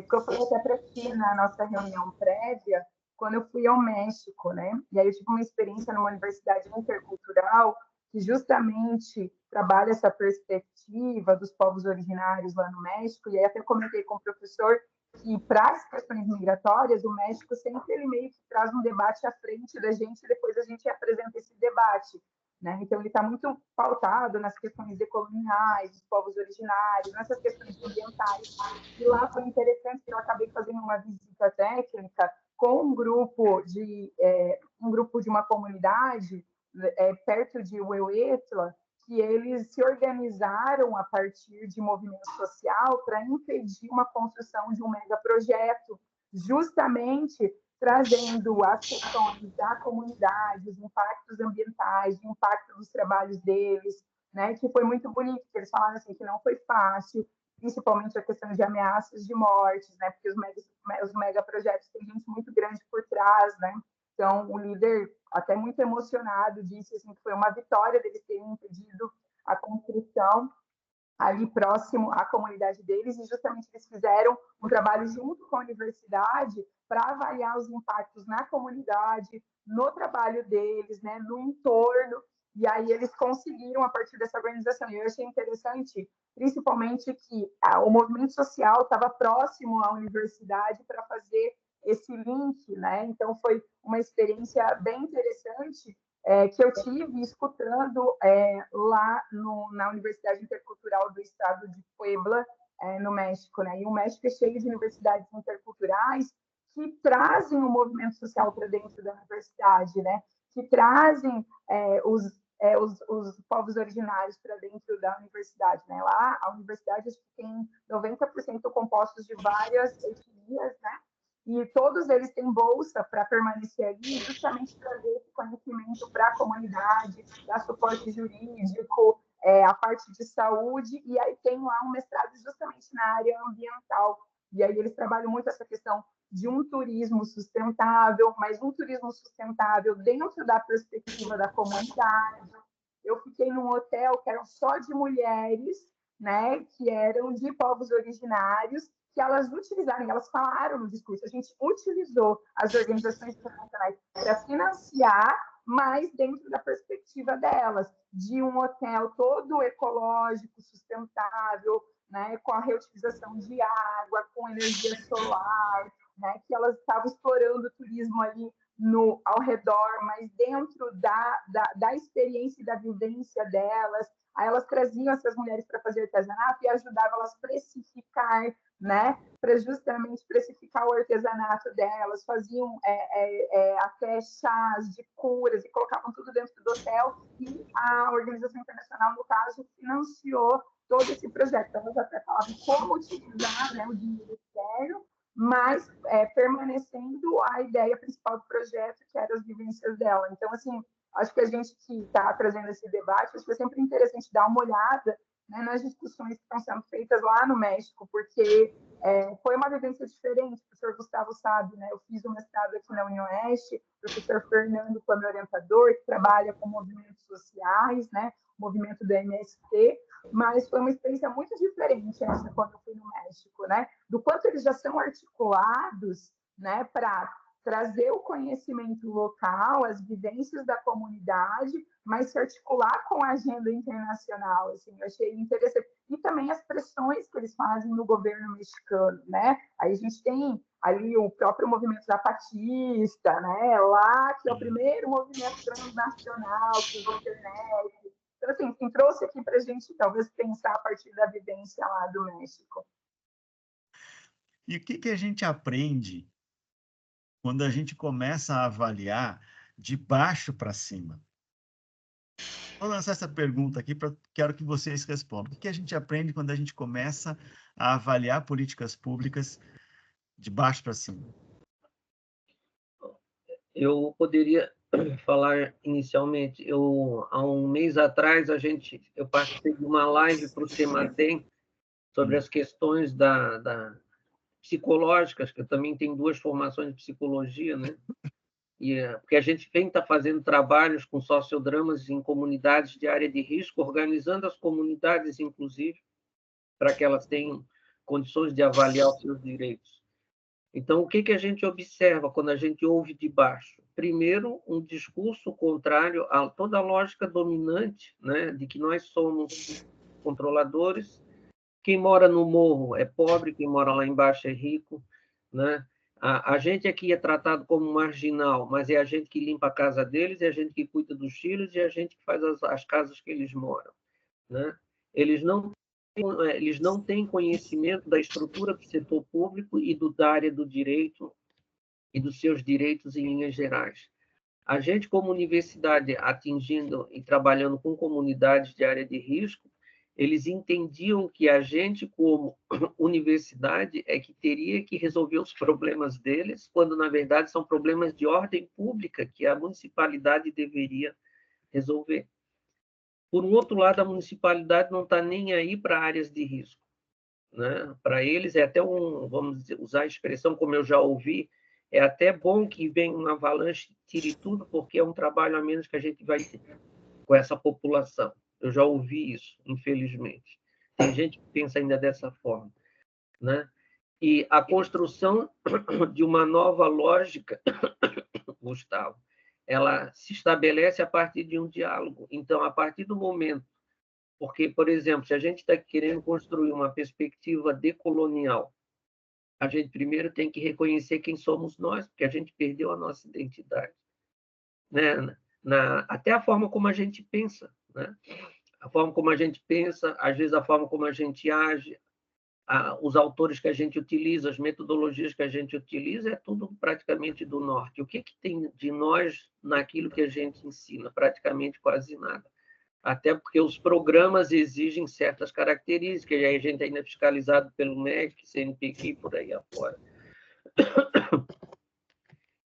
que eu falei até para ti na nossa reunião prévia, quando eu fui ao México, né? E aí eu tive uma experiência numa universidade intercultural que justamente trabalha essa perspectiva dos povos originários lá no México, e aí até comentei com o professor que, para as questões migratórias, o México sempre ele meio que traz um debate à frente da gente e depois a gente apresenta esse debate, né? Então, ele está muito pautado nas questões decoloniais, dos povos originários, nessas questões ambientais. E lá foi interessante que eu acabei fazendo uma visita técnica com um grupo de uma comunidade perto de Huehuetla, que eles se organizaram a partir de movimento social para impedir uma construção de um megaprojeto, justamente trazendo as questões da comunidade, os impactos ambientais, o impacto dos trabalhos deles, né, que foi muito bonito, que eles falaram assim, que não foi fácil, principalmente a questão de ameaças de mortes, né, porque os megaprojetos têm gente muito grande por trás, né. Então, o líder, até muito emocionado, disse assim, que foi uma vitória deles terem impedido a construção ali próximo à comunidade deles, e justamente eles fizeram um trabalho junto com a universidade para avaliar os impactos na comunidade, no trabalho deles, né, no entorno, e aí eles conseguiram, a partir dessa organização. E eu achei interessante, principalmente, que o movimento social estava próximo à universidade para fazer esse link, né? Então, foi uma experiência bem interessante que eu tive escutando lá na Universidade Intercultural do Estado de Puebla, no México, né? E o México é cheio de universidades interculturais que trazem o movimento social para dentro da universidade, né? Que trazem os povos originários para dentro da universidade, né? Lá, a universidade tem 90% compostos de várias etnias, né? E todos eles têm bolsa para permanecer ali, justamente trazer esse conhecimento para a comunidade, dar suporte jurídico, a parte de saúde, e aí tem lá um mestrado justamente na área ambiental. E aí eles trabalham muito essa questão de um turismo sustentável, mas um turismo sustentável dentro da perspectiva da comunidade. Eu fiquei num hotel que era só de mulheres, né, que eram de povos originários, que elas utilizaram, elas falaram no discurso, a gente utilizou as organizações internacionais para financiar, mas dentro da perspectiva delas, de um hotel todo ecológico, sustentável, né, com a reutilização de água, com energia solar, né, que elas estavam explorando o turismo ali ao redor, mas dentro da experiência e da vivência delas. Aí elas traziam essas mulheres para fazer artesanato e ajudavam elas a precificar, né, para justamente precificar o artesanato delas, faziam até chás de curas e colocavam tudo dentro do hotel, e a organização internacional, no caso, financiou todo esse projeto. Elas até falavam como utilizar, né, o dinheiro externo, mas permanecendo a ideia principal do projeto, que eram as vivências dela. Então, assim, acho que a gente que está trazendo esse debate, acho que é sempre interessante dar uma olhada, né, nas discussões que estão sendo feitas lá no México, porque foi uma vivência diferente. O professor Gustavo sabe, né? Eu fiz um mestrado aqui na UniOeste, o professor Fernando foi meu orientador, que trabalha com movimentos sociais, né? O movimento do MST, mas foi uma experiência muito diferente essa quando eu fui no México, né? Do quanto eles já são articulados, né, para trazer o conhecimento local, as vivências da comunidade, mas se articular com a agenda internacional, assim, eu achei interessante. E também as pressões que eles fazem no governo mexicano, né? Aí a gente tem ali o próprio movimento zapatista, né? Lá, que é o primeiro movimento transnacional que usou internet. Então, assim, trouxe aqui para a gente, talvez, pensar a partir da vivência lá do México. E o que a gente aprende quando a gente começa a avaliar de baixo para cima? Vou lançar essa pergunta aqui, quero que vocês respondam. O que a gente aprende quando a gente começa a avaliar políticas públicas de baixo para cima? Eu poderia falar inicialmente. Há um mês atrás, eu participei de uma live para o CEMATEM sobre as questões psicológicas, que eu também tenho 2 formações de psicologia, né? Porque a gente está fazendo trabalhos com sociodramas em comunidades de área de risco, organizando as comunidades, inclusive, para que elas tenham condições de avaliar os seus direitos. Então, o que a gente observa quando a gente ouve de baixo? Primeiro, um discurso contrário a toda a lógica dominante, né, de que nós somos controladores. Quem mora no morro é pobre, quem mora lá embaixo é rico, né? A gente aqui é tratado como marginal, mas é a gente que limpa a casa deles, é a gente que cuida dos filhos e é a gente que faz as casas que eles moram, né? Eles não têm conhecimento da estrutura do setor público e da área do direito e dos seus direitos em linhas gerais. A gente, como universidade, atingindo e trabalhando com comunidades de área de risco, eles entendiam que a gente, como universidade, é que teria que resolver os problemas deles, quando, na verdade, são problemas de ordem pública que a municipalidade deveria resolver. Por um outro lado, a municipalidade não está nem aí para áreas de risco, né? Para eles é até vamos dizer, usar a expressão como eu já ouvi, é até bom que venha uma avalanche e tire tudo, porque é um trabalho a menos que a gente vai ter com essa população. Eu já ouvi isso, infelizmente. Tem gente que pensa ainda dessa forma, né? E a construção de uma nova lógica, Gustavo, ela se estabelece a partir de um diálogo. Então, a partir do momento, porque, por exemplo, se a gente está querendo construir uma perspectiva decolonial, a gente primeiro tem que reconhecer quem somos nós, porque a gente perdeu a nossa identidade, né? Até a forma como a gente pensa, né? A forma como a gente pensa, às vezes a forma como a gente age, os autores que a gente utiliza, as metodologias que a gente utiliza, é tudo praticamente do norte. O que tem de nós naquilo que a gente ensina? Praticamente quase nada. Até porque os programas exigem certas características, e aí a gente ainda é fiscalizado pelo MEC, CNPq e por aí afora.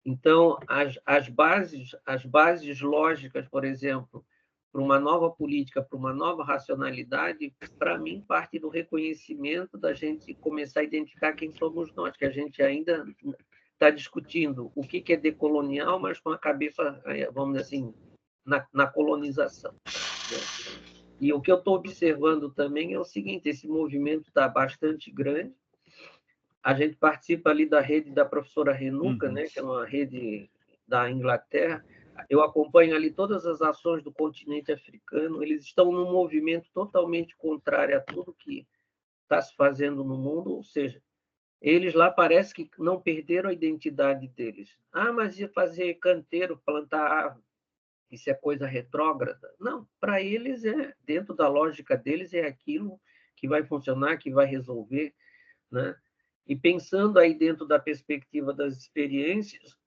Então, as bases lógicas, por exemplo, para uma nova política, para uma nova racionalidade, para mim, parte do reconhecimento da gente começar a identificar quem somos nós, que a gente ainda está discutindo o que é decolonial, mas com a cabeça, vamos dizer assim, na colonização. E o que eu estou observando também é o seguinte, esse movimento está bastante grande. A gente participa ali da rede da professora Renuka, né, que é uma rede da Inglaterra. Eu acompanho ali todas as ações do continente africano. Eles estão num movimento totalmente contrário a tudo que está se fazendo no mundo, ou seja, eles lá parece que não perderam a identidade deles. Ah, mas ia fazer canteiro, plantar árvore, isso é coisa retrógrada? Não, para eles dentro da lógica deles, é aquilo que vai funcionar, que vai resolver, né? E pensando aí dentro da perspectiva das experiências,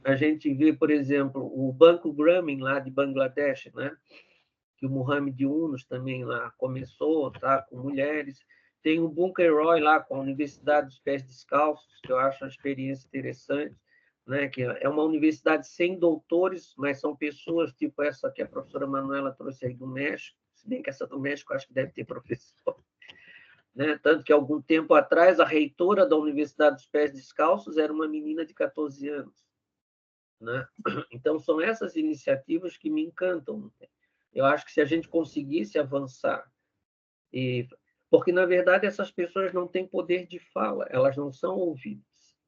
a gente vê, por exemplo, o Banco Grameen lá de Bangladesh, né? Que o Mohamed Yunus também lá começou, tá? Com mulheres. Tem o Bunker Roy lá com a Universidade dos Pés Descalços, que eu acho uma experiência interessante, né? Que é uma universidade sem doutores, mas são pessoas tipo essa que a professora Manuela trouxe aí do México, se bem que essa do México acho que deve ter professor. Né? Tanto que, algum tempo atrás, a reitora da Universidade dos Pés Descalços era uma menina de 14 anos. Né? Então, são essas iniciativas que me encantam. Eu acho que se a gente conseguisse avançar, porque, na verdade, essas pessoas não têm poder de fala, elas não são ouvidas.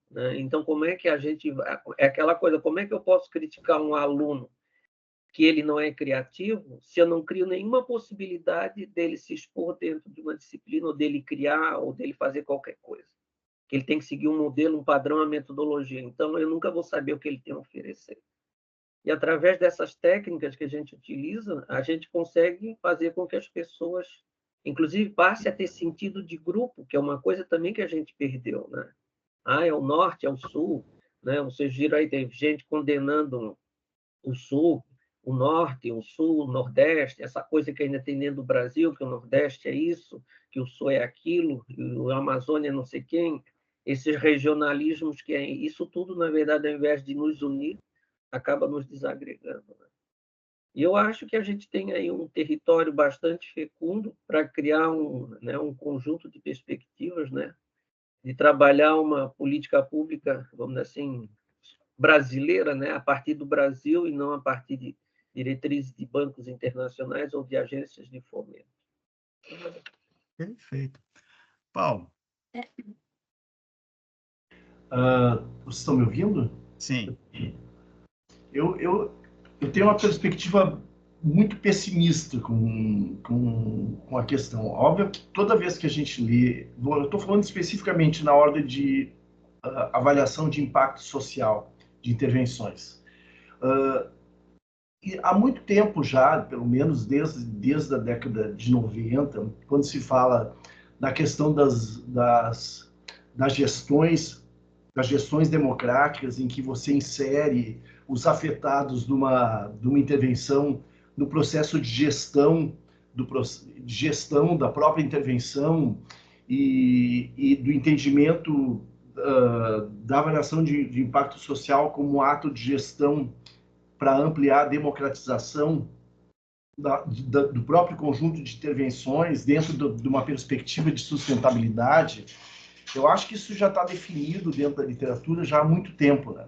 Né? Então, como é que a gente... É aquela coisa, como é que eu posso criticar um aluno que ele não é criativo, se eu não crio nenhuma possibilidade dele se expor dentro de uma disciplina, ou dele criar, ou dele fazer qualquer coisa. Que ele tem que seguir um modelo, um padrão, uma metodologia. Então, eu nunca vou saber o que ele tem a oferecer. E, através dessas técnicas que a gente utiliza, a gente consegue fazer com que as pessoas, inclusive, passem a ter sentido de grupo, que é uma coisa também que a gente perdeu. Né? Ah, é o norte, é o sul. Né? Vocês viram aí, tem gente condenando o sul, o norte, o sul, o nordeste, essa coisa que ainda tem dentro do Brasil, que o nordeste é isso, que o sul é aquilo, e o Amazônia é não sei quem, esses regionalismos que é isso tudo, na verdade, ao invés de nos unir, acaba nos desagregando. Né? E eu acho que a gente tem aí um território bastante fecundo para criar um conjunto de perspectivas, né? De trabalhar uma política pública, vamos dizer assim, brasileira, né? A partir do Brasil e não a partir de diretrizes de bancos internacionais ou de agências de fomento. Perfeito. Paulo. Vocês estão me ouvindo? Sim. Eu tenho uma perspectiva muito pessimista com a questão. Óbvio que toda vez que a gente lê, eu estou falando especificamente na ordem de avaliação de impacto social de intervenções. E há muito tempo já, pelo menos desde a década de 90, quando se fala da questão das gestões democráticas, em que você insere os afetados de uma intervenção no processo de gestão, da própria intervenção e do entendimento da avaliação de impacto social como ato de gestão para ampliar a democratização do próprio conjunto de intervenções dentro de uma perspectiva de sustentabilidade. Eu acho que isso já está definido dentro da literatura já há muito tempo. Né?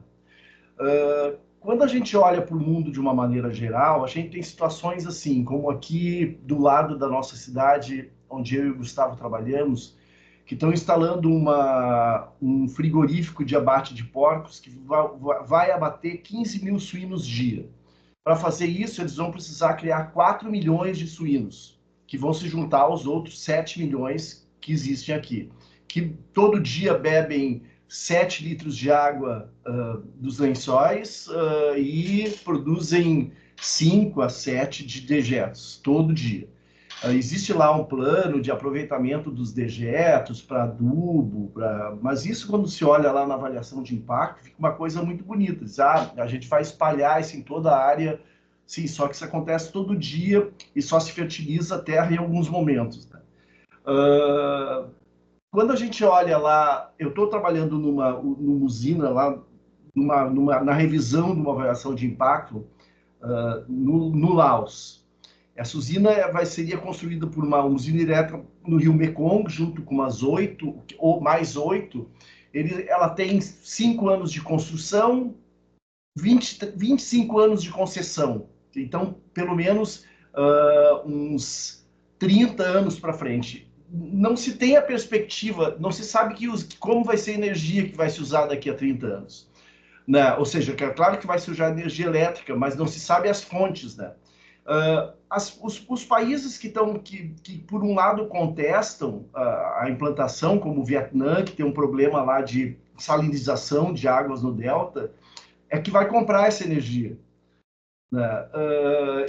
Quando a gente olha para o mundo de uma maneira geral, a gente tem situações assim, como aqui do lado da nossa cidade, onde eu e o Gustavo trabalhamos, que estão instalando um frigorífico de abate de porcos que vai abater 15 mil suínos dia. Para fazer isso, eles vão precisar criar 4 milhões de suínos, que vão se juntar aos outros 7 milhões que existem aqui, que todo dia bebem 7 litros de água dos lençóis e produzem 5 a 7 de dejetos, todo dia. Existe lá um plano de aproveitamento dos dejetos para adubo, mas isso, quando se olha lá na avaliação de impacto, fica uma coisa muito bonita. Diz, a gente vai espalhar isso em toda a área, sim, só que isso acontece todo dia e só se fertiliza a terra em alguns momentos. Né? Quando a gente olha lá, eu estou trabalhando numa usina lá, na revisão de uma avaliação de impacto no Laos. Essa usina seria construída por uma usina elétrica no rio Mekong, junto com umas 8, ou mais 8. Ela tem 5 anos de construção, 25 anos de concessão. Então, pelo menos uns 30 anos para frente. Não se tem a perspectiva, não se sabe como vai ser a energia que vai se usar daqui a 30 anos. Né? Ou seja, é claro que vai se usar energia elétrica, mas não se sabe as fontes, né? Os países que por um lado contestam a implantação, como o Vietnã, que tem um problema lá de salinização de águas no delta, é que vai comprar essa energia. Né?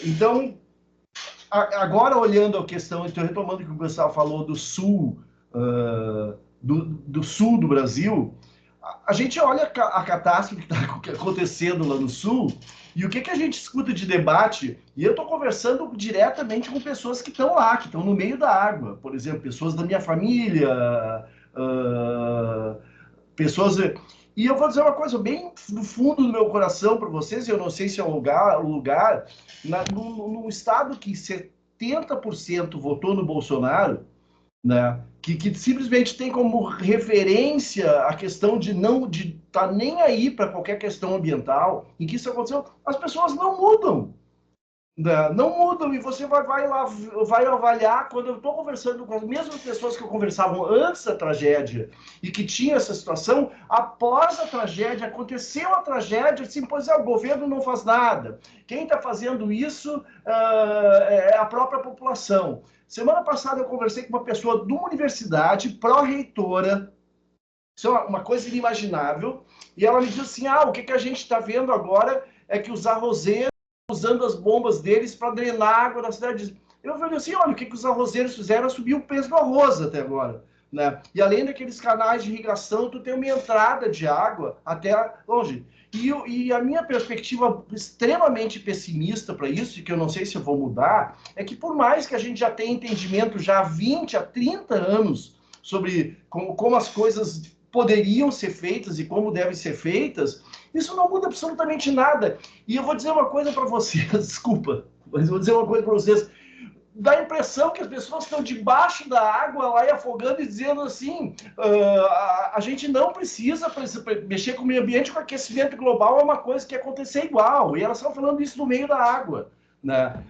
Então, agora olhando a questão, estou retomando o que o Gustavo falou do sul, do sul do Brasil, a gente olha a catástrofe que está acontecendo lá no sul, e o que a gente escuta de debate, e eu estou conversando diretamente com pessoas que estão lá, que estão no meio da água, por exemplo, pessoas da minha família, pessoas... E eu vou dizer uma coisa bem no fundo do meu coração para vocês, e eu não sei se é o lugar num estado que 70% votou no Bolsonaro, né? Que simplesmente tem como referência a questão de não estar nem aí para qualquer questão ambiental, em que isso aconteceu, as pessoas não mudam. Né? Não mudam, e você vai avaliar, quando eu estou conversando com as mesmas pessoas que eu conversava antes da tragédia, e que tinha essa situação, após a tragédia, aconteceu a tragédia, assim, pois o governo não faz nada. Quem está fazendo isso é a própria população. Semana passada eu conversei com uma pessoa de uma universidade, pró-reitora, isso é uma coisa inimaginável, e ela me disse assim, o que a gente está vendo agora é que os arrozeiros usando as bombas deles para drenar a água da cidade. Eu falei assim, olha, o que os arrozeiros fizeram é subir o preço do arroz até agora. Né? E além daqueles canais de irrigação, tu tem uma entrada de água até longe. E a minha perspectiva extremamente pessimista para isso, e que eu não sei se eu vou mudar, é que por mais que a gente já tenha entendimento já há 20, há 30 anos sobre como as coisas poderiam ser feitas e como devem ser feitas, isso não muda absolutamente nada. E eu vou dizer uma coisa para vocês, desculpa, mas eu vou dizer uma coisa para vocês. Dá a impressão que as pessoas estão debaixo da água lá e afogando e dizendo assim, a gente não precisa mexer com o meio ambiente, com o aquecimento global é uma coisa que ia acontecer igual. E elas estão falando isso no meio da água. Né?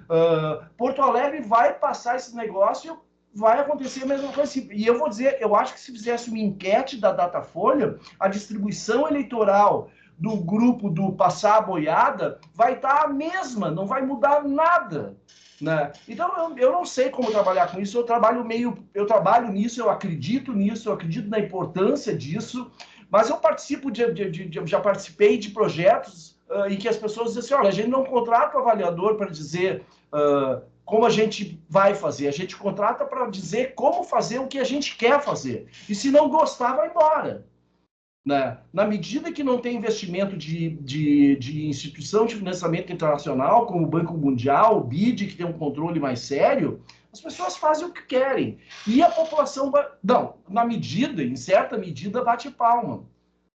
Porto Alegre vai passar esse negócio, vai acontecer a mesma coisa. E eu vou dizer, eu acho que se fizesse uma enquete da Datafolha, a distribuição eleitoral do grupo do passar a boiada vai estar a mesma, não vai mudar nada. Né? Então, eu não sei como trabalhar com isso, eu trabalho nisso, eu acredito nisso, eu acredito na importância disso, mas eu participo já participei de projetos em que as pessoas dizem assim, olha, a gente não contrata o avaliador para dizer como a gente vai fazer, a gente contrata para dizer como fazer o que a gente quer fazer, e se não gostar, vai embora. Né? Na medida que não tem investimento de instituição de financiamento internacional, como o Banco Mundial, o BID, que tem um controle mais sério, as pessoas fazem o que querem. E a população, em certa medida, bate palma.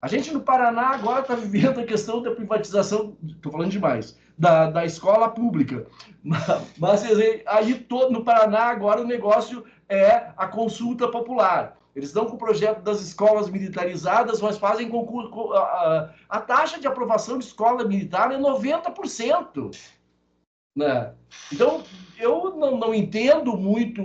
A gente no Paraná agora está vivendo a questão da privatização, estou falando demais, da escola pública. Mas aí no Paraná agora o negócio é a consulta popular. Eles estão com o projeto das escolas militarizadas, mas fazem concurso. A taxa de aprovação de escola militar é 90%. Né? Então, eu não entendo muito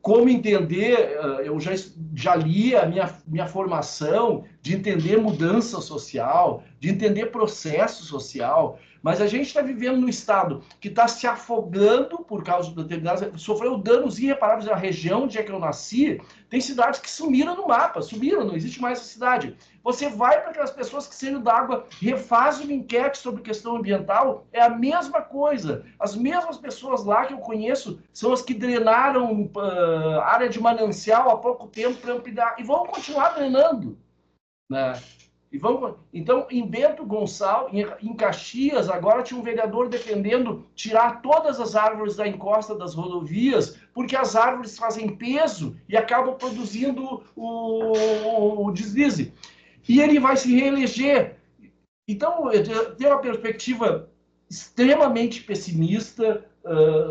como entender. Eu já li a minha formação de entender mudança social, de entender processo social. Mas a gente está vivendo num estado que está se afogando por causa de determinadas... Sofreu danos irreparáveis na região onde é que eu nasci. Tem cidades que sumiram no mapa, sumiram, não existe mais essa cidade. Você vai para aquelas pessoas que saíram da água, refaz uma enquete sobre questão ambiental, é a mesma coisa. As mesmas pessoas lá que eu conheço são as que drenaram área de manancial há pouco tempo para ampliar, e vão continuar drenando, né? Então, em Bento Gonçalves, em Caxias, agora tinha um vereador defendendo tirar todas as árvores da encosta das rodovias, porque as árvores fazem peso e acabam produzindo o deslize. E ele vai se reeleger. Então, eu tenho uma perspectiva extremamente pessimista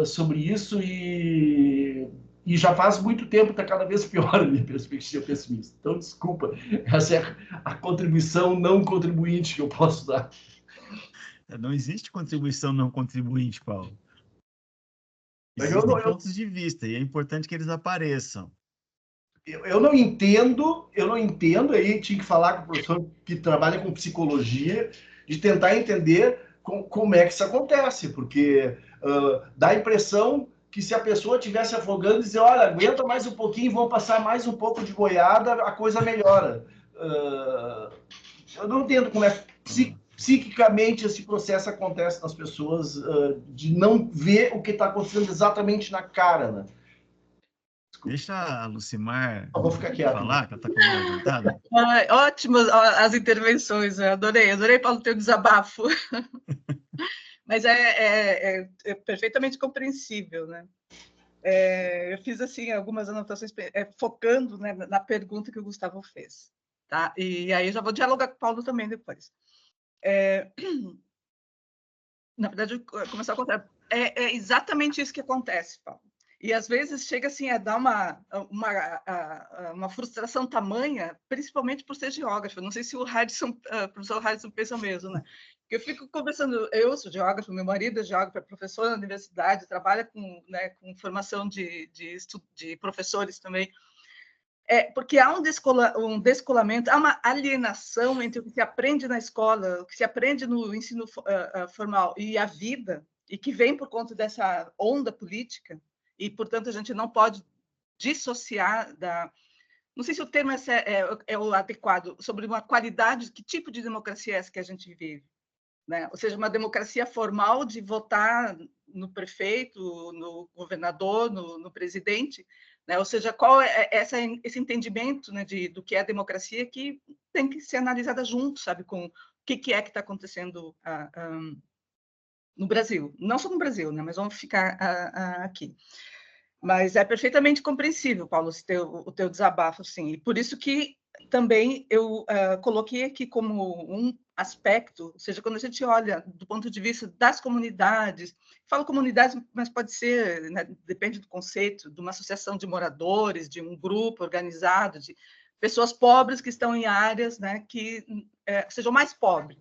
sobre isso e já faz muito tempo, está cada vez pior a minha perspectiva pessimista. Então, desculpa, essa é a contribuição não contribuinte que eu posso dar. Não existe contribuição não contribuinte, Paulo. Existem pontos de vista, e é importante que eles apareçam. Eu não entendo, aí tinha que falar com o professor que trabalha com psicologia, de tentar entender como é que isso acontece, porque dá a impressão que se a pessoa estivesse afogando e dizer, olha, aguenta mais um pouquinho, vão passar mais um pouco de boiada, a coisa melhora. Eu não entendo como é psiquicamente esse processo acontece nas pessoas, de não ver o que está acontecendo exatamente na cara, né? Deixa a Lucimar falar, que ela está com uma levantada. Ótimas as intervenções, eu adorei, Paulo, teu desabafo. Mas é perfeitamente compreensível, né? Eu fiz assim algumas anotações focando, né, na pergunta que o Gustavo fez, tá? E aí eu já vou dialogar com o Paulo também depois. Na verdade, começar a contar. É exatamente isso que acontece, Paulo. E às vezes chega assim a dar uma frustração tamanha, principalmente por ser geógrafo. Não sei se o professor Harrison pensa o mesmo, né? Eu fico conversando, eu sou geógrafo, meu marido é geógrafo, é professor na universidade, trabalha com formação de professores também. Porque há um descolamento, há uma alienação entre o que se aprende na escola, o que se aprende no ensino formal e a vida, e que vem por conta dessa onda política, e, portanto, a gente não pode dissociar da... Não sei se o termo é o adequado, sobre uma qualidade, que tipo de democracia é essa que a gente vive, né? Ou seja, uma democracia formal de votar no prefeito, no governador, no presidente, né? Ou seja, qual é esse entendimento, né, do que é a democracia, que tem que ser analisada junto, sabe, com o que é que está acontecendo no Brasil. Não só no Brasil, né, mas vamos ficar aqui. Mas é perfeitamente compreensível, Paulo, o teu desabafo, sim. E por isso que também eu coloquei aqui como um aspecto, ou seja, quando a gente olha do ponto de vista das comunidades, falo comunidades, mas pode ser, né, depende do conceito, de uma associação de moradores, de um grupo organizado, de pessoas pobres que estão em áreas, né, que sejam mais pobres,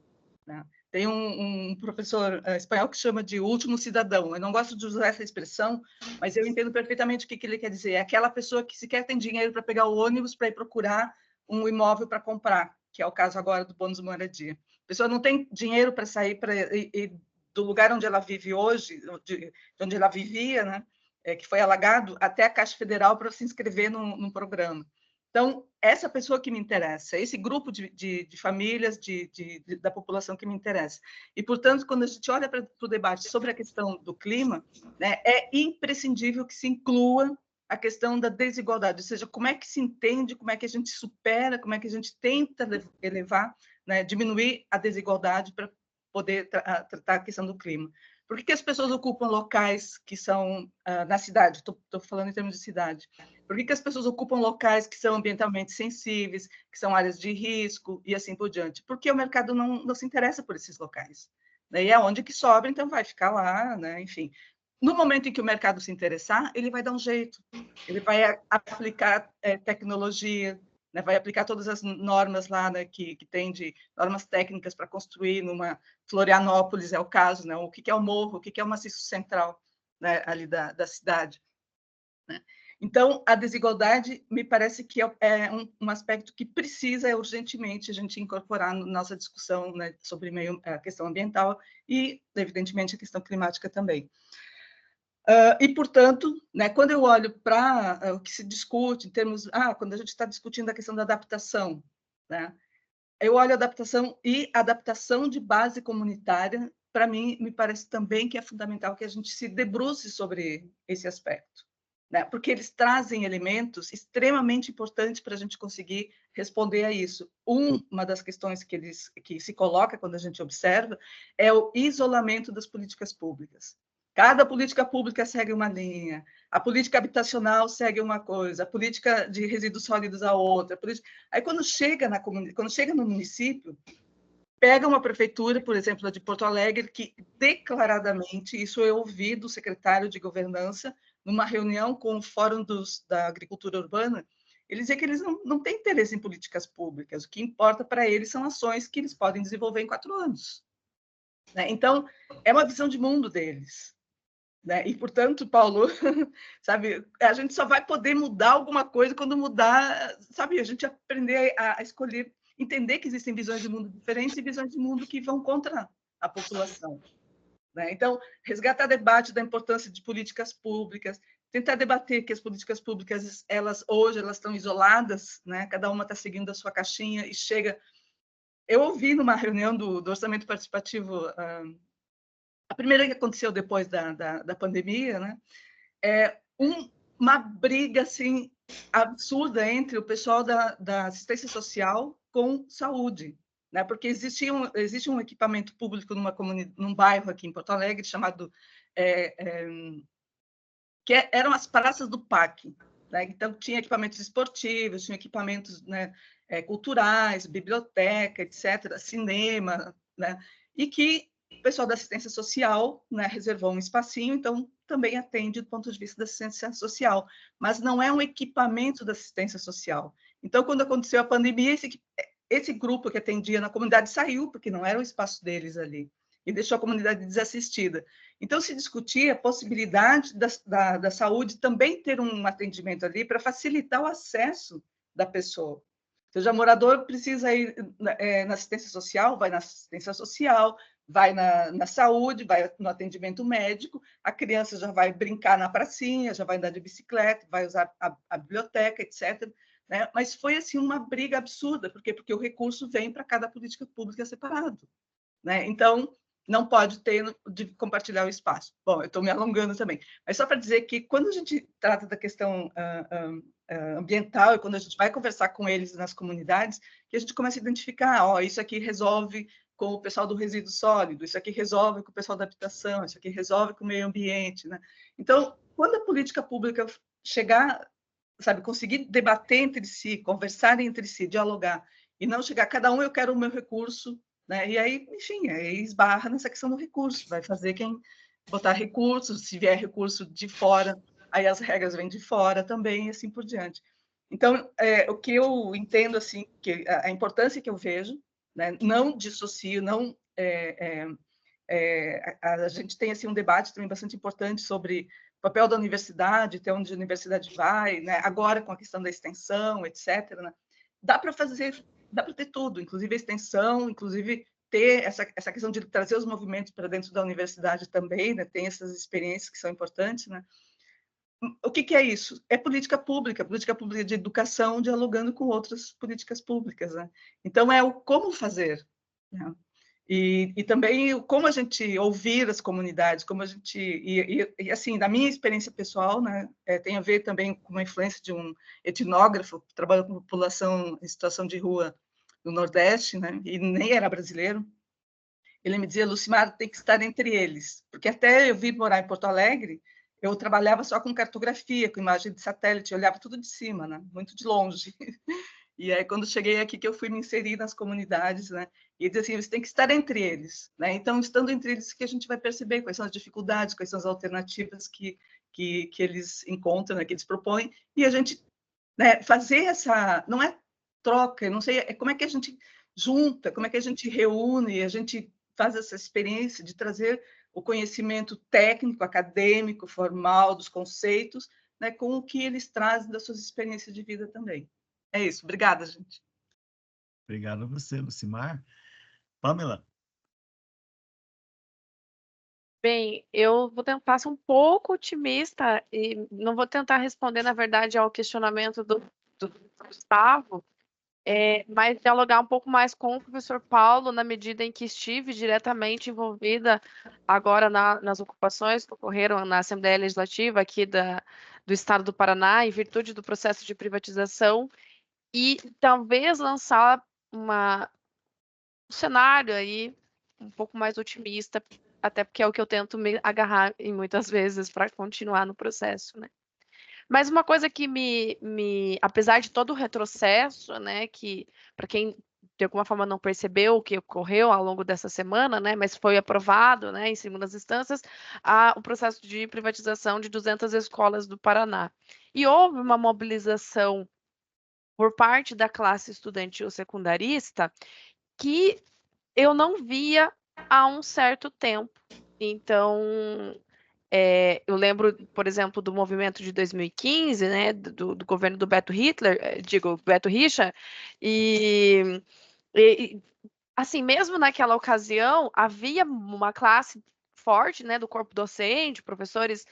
né? Tem um professor espanhol que chama de último cidadão. Eu não gosto de usar essa expressão, mas eu entendo perfeitamente o que ele quer dizer. É aquela pessoa que sequer tem dinheiro para pegar o ônibus para ir procurar um imóvel para comprar, que é o caso agora do bônus moradia. A pessoa não tem dinheiro para sair do lugar onde ela vive hoje, de onde ela vivia, né, que foi alagado, até a Caixa Federal para se inscrever num programa. Então, essa pessoa que me interessa, esse grupo de famílias da população que me interessa. E, portanto, quando a gente olha para o debate sobre a questão do clima, né, é imprescindível que se inclua a questão da desigualdade, ou seja, como é que se entende, como é que a gente supera, como é que a gente tenta elevar, né, diminuir a desigualdade para poder tratar a questão do clima. Por que as pessoas ocupam locais que são na cidade? Estou falando em termos de cidade. Por que as pessoas ocupam locais que são ambientalmente sensíveis, que são áreas de risco e assim por diante? Porque o mercado não se interessa por esses locais. E é onde que sobra, então vai ficar lá, né? Enfim. No momento em que o mercado se interessar, ele vai dar um jeito. Ele vai aplicar tecnologia, né, vai aplicar todas as normas lá, né, que tem de normas técnicas para construir numa Florianópolis, é o caso, né, o que é o morro, o que é o maciço central, né, ali da cidade, né? Então, a desigualdade me parece que é um aspecto que precisa urgentemente a gente incorporar na nossa discussão, né, sobre a questão ambiental e, evidentemente, a questão climática também. E, portanto, né, quando eu olho para o que se discute em termos... quando a gente está discutindo a questão da adaptação, né, eu olho a adaptação e adaptação de base comunitária, para mim, me parece também que é fundamental que a gente se debruce sobre esse aspecto, né, porque eles trazem elementos extremamente importantes para a gente conseguir responder a isso. Uma das questões que se coloca quando a gente observa é o isolamento das políticas públicas. Cada política pública segue uma linha, a política habitacional segue uma coisa, a política de resíduos sólidos a outra. Aí, quando chega no município, pega uma prefeitura, por exemplo, a de Porto Alegre, que declaradamente, isso eu ouvi do secretário de Governança, numa reunião com o Fórum da Agricultura Urbana, ele dizia que eles não têm interesse em políticas públicas, o que importa para eles são ações que eles podem desenvolver em 4 anos. Né? Então, é uma visão de mundo deles. Né? E, portanto, Paulo, sabe, a gente só vai poder mudar alguma coisa quando mudar, sabe, a gente aprender a escolher, entender que existem visões de mundo diferentes e visões de mundo que vão contra a população. Né? Então, resgatar debate da importância de políticas públicas, tentar debater que as políticas públicas, hoje, elas estão isoladas, né? Cada uma está seguindo a sua caixinha e chega... Eu ouvi numa reunião do orçamento participativo... a primeira que aconteceu depois da pandemia, né? Uma briga assim, absurda entre o pessoal da assistência social com saúde, né? Porque existe um equipamento público num bairro aqui em Porto Alegre chamado... eram as praças do PAC. Né? Então, tinha equipamentos esportivos, tinha equipamentos, né, culturais, biblioteca, etc., cinema, né? E que o pessoal da assistência social, né, reservou um espacinho, então também atende do ponto de vista da assistência social, mas não é um equipamento da assistência social. Então, quando aconteceu a pandemia, esse grupo que atendia na comunidade saiu, porque não era o espaço deles ali, e deixou a comunidade desassistida. Então, se discutia a possibilidade da saúde também ter um atendimento ali para facilitar o acesso da pessoa. Ou seja, o morador precisa ir na assistência social, vai na assistência social, vai na saúde, vai no atendimento médico, a criança já vai brincar na pracinha, já vai andar de bicicleta, vai usar a biblioteca, etc. Né? Mas foi assim uma briga absurda, porque o recurso vem para cada política pública separado. Né? Então, não pode ter de compartilhar o espaço. Bom, eu estou me alongando também, mas só para dizer que quando a gente trata da questão ambiental e quando a gente vai conversar com eles nas comunidades, que a gente começa a identificar, isso aqui resolve com o pessoal do resíduo sólido, isso aqui resolve com o pessoal da habitação, isso aqui resolve com o meio ambiente. Né? Então, quando a política pública chegar, sabe, conseguir debater entre si, conversar entre si, dialogar, e não chegar, cada um, eu quero o meu recurso, né? E aí, enfim, aí esbarra nessa questão do recurso, vai fazer quem botar recursos, se vier recurso de fora, aí as regras vêm de fora também, e assim por diante. Então, o que eu entendo, assim, que a importância que eu vejo, né? Não dissocio, não... a gente tem assim, um debate também bastante importante sobre o papel da universidade, até onde a universidade vai, né? Agora com a questão da extensão, etc. Né? Dá para ter tudo, inclusive a extensão, inclusive ter essa questão de trazer os movimentos para dentro da universidade também, né? Tem essas experiências que são importantes. Né? O que é isso? É política pública de educação, dialogando com outras políticas públicas. Né? Então, é o como fazer. Né? E também como a gente ouvir as comunidades, como a gente... E assim, da minha experiência pessoal, né, tem a ver também com uma influência de um etnógrafo que trabalha com população em situação de rua no Nordeste, né, e nem era brasileiro. Ele me dizia, Lucimar, tem que estar entre eles, porque até eu vir morar em Porto Alegre, eu trabalhava só com cartografia, com imagem de satélite, eu olhava tudo de cima, né, muito de longe. E aí, quando cheguei aqui, que eu fui me inserir nas comunidades, né? E dizer assim, você tem que estar entre eles, né? Então, estando entre eles, que a gente vai perceber quais são as dificuldades, quais são as alternativas que eles encontram, né? Que eles propõem, e a gente, né, fazer essa... Não é troca, não sei, como é que a gente junta, como é que a gente reúne, a gente faz essa experiência de trazer o conhecimento técnico, acadêmico, formal, dos conceitos, né, com o que eles trazem das suas experiências de vida também. É isso. Obrigada, gente. Obrigado a você, Lucimar. Pamela? Bem, eu vou tentar ser um pouco otimista e não vou tentar responder, na verdade, ao questionamento do Gustavo, mas dialogar um pouco mais com o professor Paulo, na medida em que estive diretamente envolvida agora nas ocupações que ocorreram na Assembleia Legislativa aqui do Estado do Paraná, em virtude do processo de privatização, e talvez lançar um cenário aí um pouco mais otimista, até porque é o que eu tento me agarrar em muitas vezes para continuar no processo, né? Mas uma coisa que apesar de todo o retrocesso, né, que para quem de alguma forma não percebeu o que ocorreu ao longo dessa semana, né, mas foi aprovado, né, em segundas instâncias, o processo de privatização de 200 escolas do Paraná. E houve uma mobilização por parte da classe estudantil secundarista que eu não via há um certo tempo. Então, eu lembro, por exemplo, do movimento de 2015, né, do governo do Beto Richa, e assim, mesmo naquela ocasião, havia uma classe forte, né, do corpo docente, professores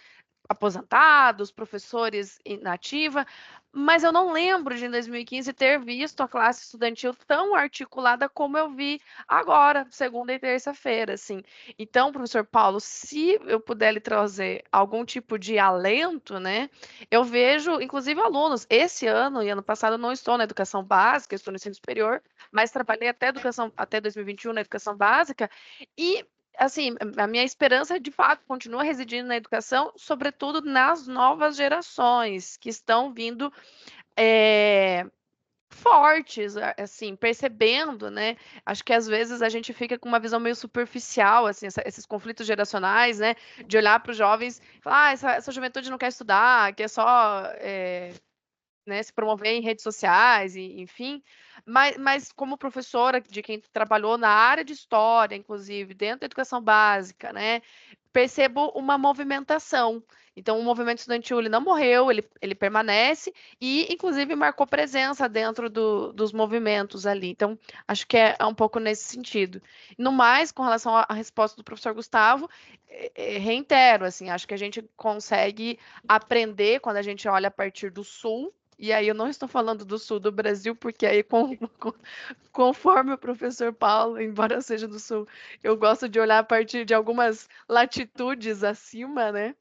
aposentados, professores inativa, mas eu não lembro de em 2015 ter visto a classe estudantil tão articulada como eu vi agora, segunda e terça-feira, assim. Então, professor Paulo, se eu puder lhe trazer algum tipo de alento, né, eu vejo, inclusive, alunos, esse ano e ano passado eu não estou na educação básica, estou no ensino superior, mas trabalhei até 2021 na educação básica, e assim, a minha esperança, de fato, continua residindo na educação, sobretudo nas novas gerações que estão vindo fortes, assim, percebendo, né? Acho que às vezes a gente fica com uma visão meio superficial, assim, esses conflitos geracionais, né? De olhar para os jovens e falar, essa juventude não quer estudar, quer só né, se promover em redes sociais, enfim. Mas como professora de quem trabalhou na área de história, inclusive, dentro da educação básica, né, percebo uma movimentação. Então, o movimento estudantil ele não morreu, ele permanece e, inclusive, marcou presença dentro dos movimentos ali. Então, acho que é um pouco nesse sentido. No mais, com relação à resposta do professor Gustavo, reitero, assim, acho que a gente consegue aprender quando a gente olha a partir do Sul. E aí eu não estou falando do sul do Brasil, porque aí conforme o professor Paulo, embora eu seja do sul, eu gosto de olhar a partir de algumas latitudes acima, né?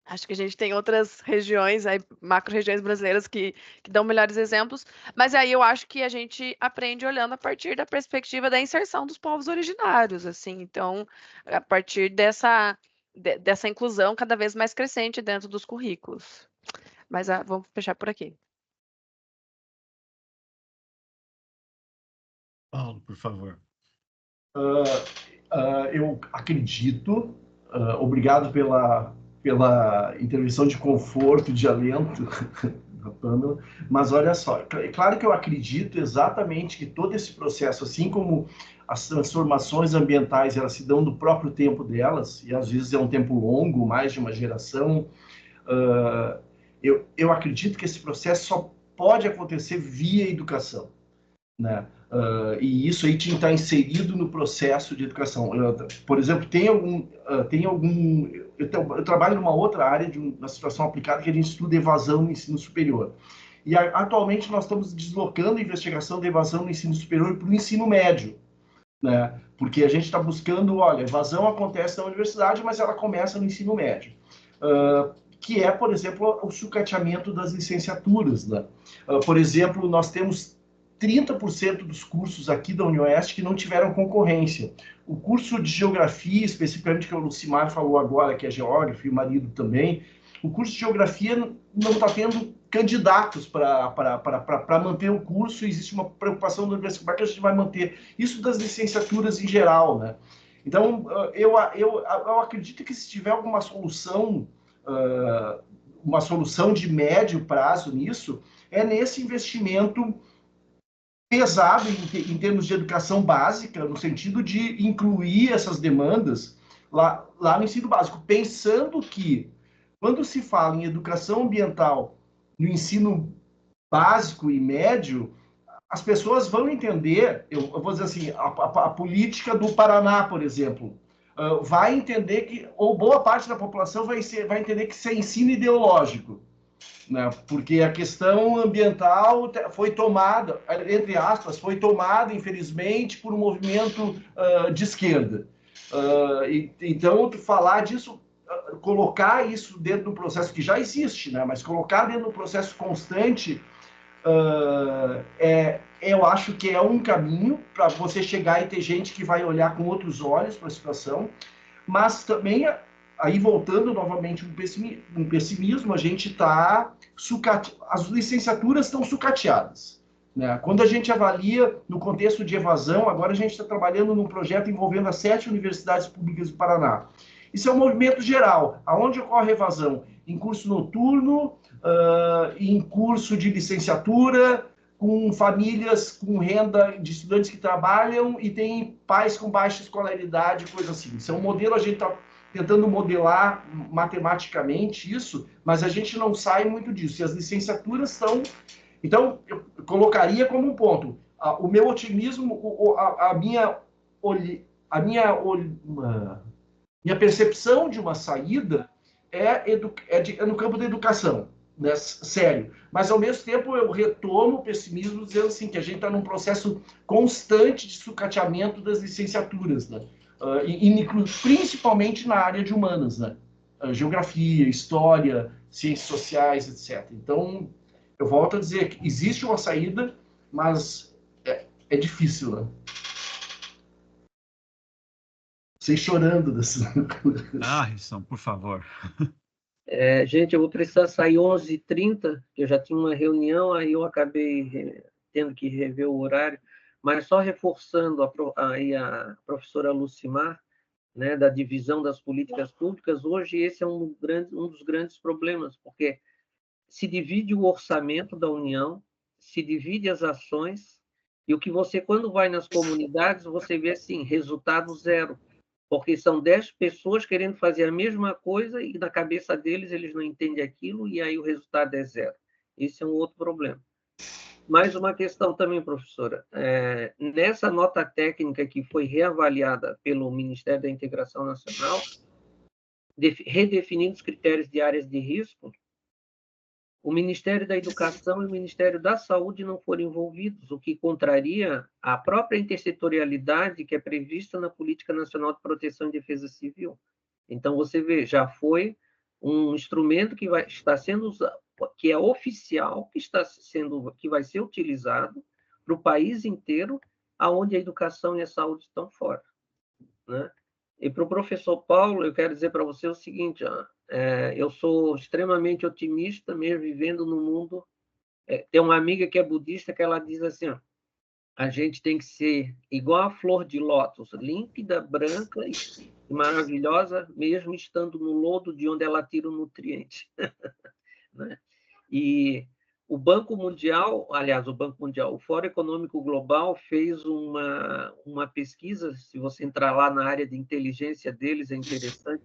Acho que a gente tem outras regiões, macro-regiões brasileiras que dão melhores exemplos, mas aí eu acho que a gente aprende olhando a partir da perspectiva da inserção dos povos originários, assim, então, a partir dessa inclusão cada vez mais crescente dentro dos currículos. Mas vamos fechar por aqui. Paulo, por favor. Eu acredito, obrigado pela intervenção de conforto, de alento da Pamela, mas olha só, é claro que eu acredito exatamente que todo esse processo, assim como as transformações ambientais, elas se dão no próprio tempo delas, e às vezes é um tempo longo, mais de uma geração, eu acredito que esse processo só pode acontecer via educação, né? E isso aí tinha que estar inserido no processo de educação. Por exemplo, eu trabalho numa outra área, uma situação aplicada, que a gente estuda evasão no ensino superior. E atualmente nós estamos deslocando a investigação de evasão no ensino superior para o ensino médio, né? Porque a gente está buscando, olha, evasão acontece na universidade, mas ela começa no ensino médio. Que é, por exemplo, o sucateamento das licenciaturas, né? Por exemplo, nós temos 30% dos cursos aqui da UniOeste que não tiveram concorrência. O curso de Geografia, especificamente, que o Lucimar falou agora, que é geógrafo, e o marido também, o curso de Geografia não está tendo candidatos para manter o curso, existe uma preocupação da universidade, como é que a gente vai manter isso das licenciaturas em geral, né? Então, eu acredito que se tiver alguma solução, uma solução de médio prazo nisso, é nesse investimento pesado em termos de educação básica, no sentido de incluir essas demandas lá no ensino básico, pensando que quando se fala em educação ambiental no ensino básico e médio, as pessoas vão entender, eu vou dizer assim, a política do Paraná, por exemplo, vai entender que, ou boa parte da população vai entender que isso é ensino ideológico, né? Porque a questão ambiental foi tomada, entre aspas, foi tomada, infelizmente, por um movimento de esquerda. Então, falar disso, colocar isso dentro do processo que já existe, né? Mas colocar dentro do processo constante, eu acho que é um caminho para você chegar e ter gente que vai olhar com outros olhos para a situação, mas também, aí voltando novamente um pessimismo, a gente está as licenciaturas estão sucateadas, né? Quando a gente avalia no contexto de evasão, agora a gente está trabalhando num projeto envolvendo as 7 universidades públicas do Paraná. Isso é um movimento geral. Aonde ocorre evasão? Em curso noturno, em curso de licenciatura, com famílias com renda de estudantes que trabalham e tem pais com baixa escolaridade, coisa assim. Isso é um modelo, a gente está tentando modelar matematicamente isso, mas a gente não sai muito disso. E as licenciaturas estão... Então, eu colocaria como um ponto. O meu otimismo, a minha percepção de uma saída é no campo da educação, né? Sério. Mas, ao mesmo tempo, eu retomo o pessimismo dizendo assim, que a gente está num processo constante de sucateamento das licenciaturas, né? Principalmente na área de humanas, né? Geografia, história, ciências sociais, etc. Então, eu volto a dizer que existe uma saída, mas é difícil, né? Vocês chorando dessas coisas. Harrison, por favor. Gente, eu vou precisar sair 11h30, que eu já tinha uma reunião, aí eu acabei tendo que rever o horário, mas só reforçando aí a professora Lucimar, né, da divisão das políticas públicas, hoje esse é um dos grandes problemas, porque se divide o orçamento da União, se divide as ações, e o que você, quando vai nas comunidades, você vê assim, resultado zero, porque são 10 pessoas querendo fazer a mesma coisa e na cabeça deles eles não entendem aquilo e aí o resultado é zero. Esse é um outro problema. Mais uma questão também, professora. Nessa nota técnica que foi reavaliada pelo Ministério da Integração Nacional, redefinindo os critérios de áreas de risco, o Ministério da Educação e o Ministério da Saúde não foram envolvidos, o que contraria a própria intersetorialidade que é prevista na Política Nacional de Proteção e Defesa Civil. Então, você vê, já foi um instrumento que está sendo usado, que é oficial, que vai ser utilizado para o país inteiro, aonde a educação e a saúde estão fora, né? E para o professor Paulo, eu quero dizer para você o seguinte, eu sou extremamente otimista, mesmo vivendo no mundo. Tem uma amiga que é budista que ela diz assim, a gente tem que ser igual a flor de lótus, límpida, branca e maravilhosa, mesmo estando no lodo de onde ela tira o nutriente. Né? E o Banco Mundial, aliás, o Fórum Econômico Global fez uma pesquisa, se você entrar lá na área de inteligência deles, é interessante.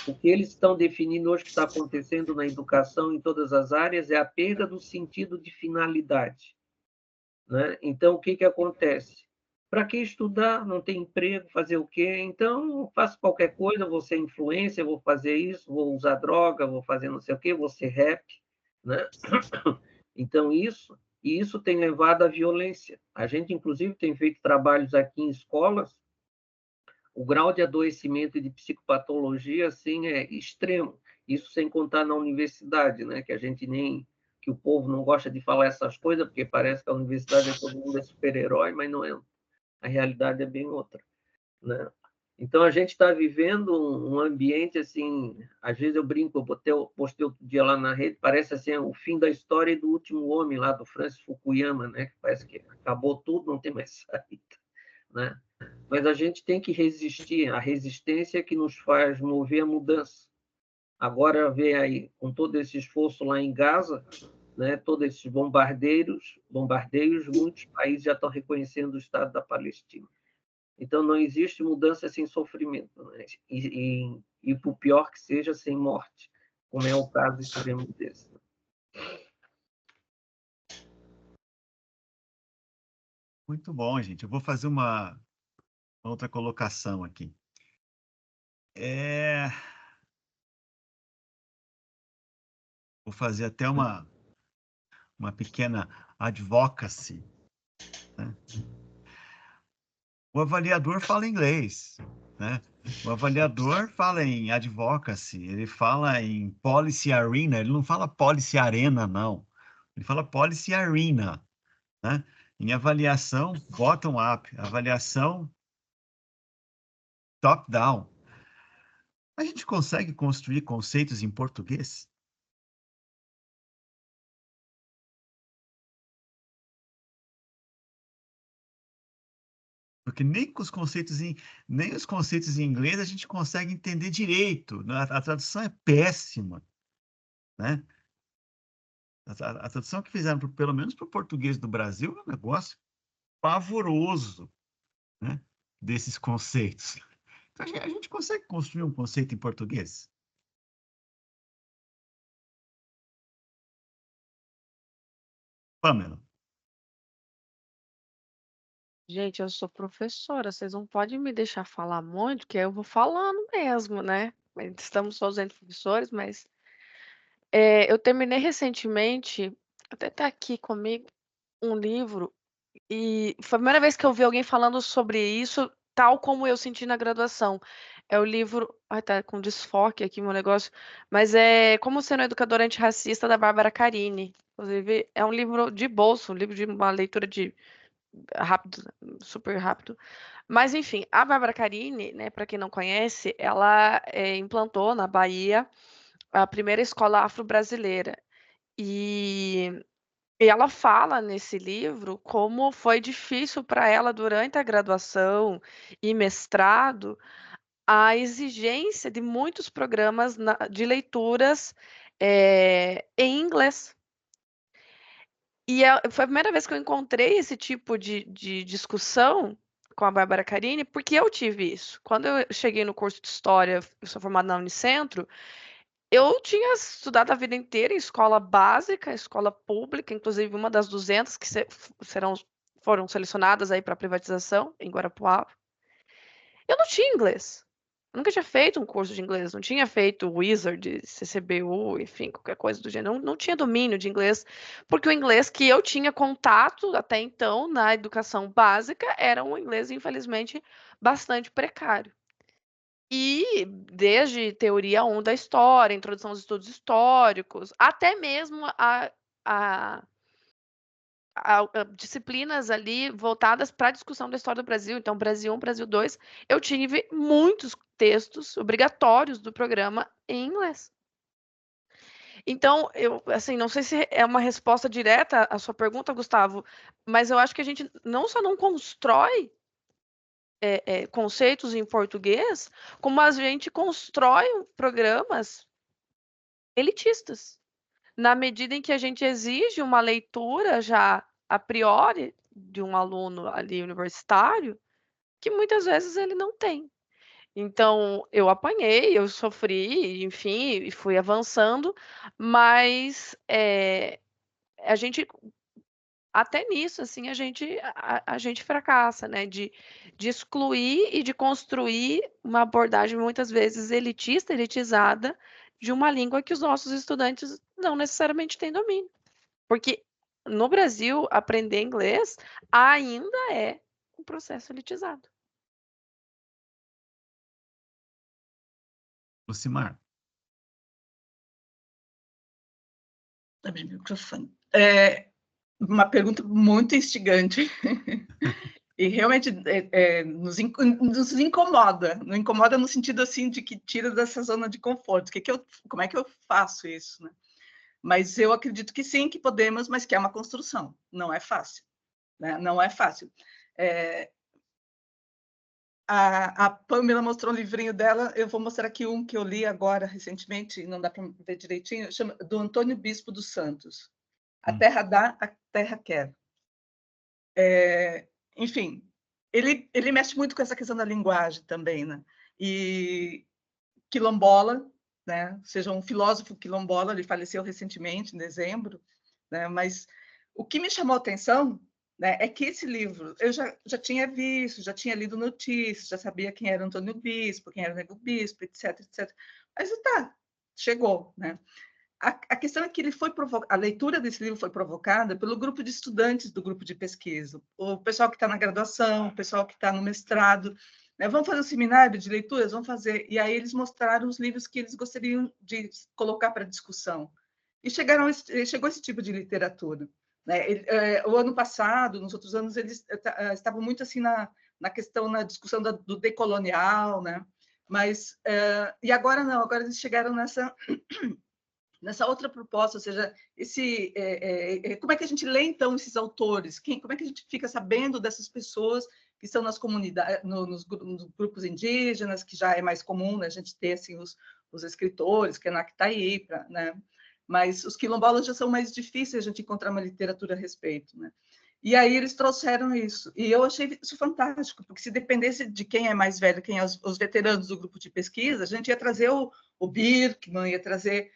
O que eles estão definindo hoje que está acontecendo na educação em todas as áreas é a perda do sentido de finalidade, né? Então, o que acontece? Para que estudar? Não tem emprego, fazer o quê? Então, faço qualquer coisa, vou ser influencer, vou fazer isso, vou usar droga, vou fazer não sei o quê, vou ser rap, né? Então, isso tem levado à violência. A gente, inclusive, tem feito trabalhos aqui em escolas, o grau de adoecimento e de psicopatologia assim, é extremo. Isso sem contar na universidade, né? Que o povo não gosta de falar essas coisas, porque parece que a universidade todo mundo é super-herói, mas não é. A realidade é bem outra, né? Então, a gente está vivendo um ambiente, assim, às vezes eu brinco, eu postei outro dia lá na rede, parece assim, o fim da história do último homem lá, do Francis Fukuyama, né? Que parece que acabou tudo, não tem mais saída, né? Mas a gente tem que resistir, a resistência que nos faz mover a mudança. Agora, vê aí, com todo esse esforço lá em Gaza, né, todos esses bombardeios, muitos países já estão reconhecendo o Estado da Palestina. Então, não existe mudança sem sofrimento, né? E por pior que seja, sem morte. como é o caso extremo desse. Muito bom, gente. Eu vou fazer uma outra colocação aqui. Vou fazer até uma pequena advocacy, né? O avaliador fala inglês, né? O avaliador fala em advocacy, ele fala em policy arena, ele não fala policy arena, não. Ele fala policy arena, né? Em avaliação bottom-up, avaliação top-down. A gente consegue construir conceitos em português? Porque nem os conceitos em inglês a gente consegue entender direito. A tradução é péssima, né? A tradução que fizeram, pelo menos para o português do Brasil, é um negócio pavoroso, né? Desses conceitos. Então, a gente consegue construir um conceito em português? Pamela. Gente, eu sou professora, vocês não podem me deixar falar muito, que eu vou falando mesmo, né? Estamos só usando professores, mas eu terminei recentemente, até tá aqui comigo, um livro, e foi a primeira vez que eu vi alguém falando sobre isso, tal como eu senti na graduação. É o livro. Ai, tá com desfoque aqui meu negócio, mas é Como Ser um Educador Antirracista, da Bárbara Carini. Inclusive, é um livro de bolso, um livro de uma leitura de rápido, super rápido. Mas, enfim, a Bárbara Carini, né, para quem não conhece, ela implantou na Bahia a primeira escola afro-brasileira. E ela fala nesse livro como foi difícil para ela durante a graduação e mestrado a exigência de muitos programas de leituras em inglês. E foi a primeira vez que eu encontrei esse tipo de discussão com a Bárbara Carini, porque eu tive isso. Quando eu cheguei no curso de História, eu sou formada na Unicentro, eu tinha estudado a vida inteira em escola básica, escola pública, inclusive uma das 200 que foram selecionadas aí para privatização em Guarapuava. Eu não tinha inglês. Eu nunca tinha feito um curso de inglês, não tinha feito Wizard, CCBU, enfim, qualquer coisa do gênero. Não tinha domínio de inglês, porque o inglês que eu tinha contato até então na educação básica era um inglês, infelizmente, bastante precário. E desde teoria 1 da história, introdução aos estudos históricos, até mesmo a disciplinas ali voltadas para a discussão da história do Brasil. Então, Brasil 1, Brasil 2, eu tive muitos textos obrigatórios do programa em inglês. Então, eu, assim, não sei se é uma resposta direta à sua pergunta, Gustavo, mas eu acho que a gente não só não constrói conceitos em português, como a gente constrói programas elitistas, na medida em que a gente exige uma leitura já a priori de um aluno ali universitário, que muitas vezes ele não tem. Então, eu apanhei, eu sofri, enfim, e fui avançando, mas a gente até nisso, assim, a gente fracassa, né? De excluir e de construir uma abordagem muitas vezes elitista, elitizada, de uma língua que os nossos estudantes não necessariamente têm domínio. Porque no Brasil, aprender inglês ainda é um processo elitizado. Lucimar. Abrir o microfone. Uma pergunta muito instigante. E realmente nos incomoda. Não incomoda no sentido assim de que tira dessa zona de conforto. Como é que eu faço isso, né? Mas eu acredito que sim, que podemos, mas que é uma construção. Não é fácil, né? Não é fácil. A Pamela mostrou um livrinho dela. Eu vou mostrar aqui um que eu li agora recentemente, não dá para ver direitinho, chama do Antônio Bispo dos Santos. A terra dá, a terra quer. Enfim, ele mexe muito com essa questão da linguagem também, né? E quilombola, né? Ou seja, um filósofo quilombola, ele faleceu recentemente, em dezembro, né? Mas o que me chamou a atenção, né, é que esse livro eu já tinha visto, já tinha lido notícias, já sabia quem era Antônio Bispo, quem era o Nego Bispo, etc, etc. Mas tá, chegou, né? A questão é que a leitura desse livro foi provocada pelo grupo de estudantes do grupo de pesquisa, o pessoal que está na graduação, o pessoal que está no mestrado, né? Vamos fazer um seminário de leituras? Vamos fazer. E aí eles mostraram os livros que eles gostariam de colocar para discussão. E chegou esse tipo de literatura, né? O ano passado, nos outros anos, eles estavam muito assim na questão, na discussão do decolonial, né? Mas, e agora não, agora eles chegaram nessa outra proposta, ou seja, como é que a gente lê, então, esses autores? Como é que a gente fica sabendo dessas pessoas que estão nas comunidades, nos grupos indígenas, que já é mais comum, né, a gente ter assim, os escritores, que é Naktaí, né? Mas os quilombolas já são mais difíceis a gente encontrar uma literatura a respeito, né? E aí eles trouxeram isso. E eu achei isso fantástico, porque se dependesse de quem é mais velho, quem é os veteranos do grupo de pesquisa, a gente ia trazer o Birkman, ia trazer...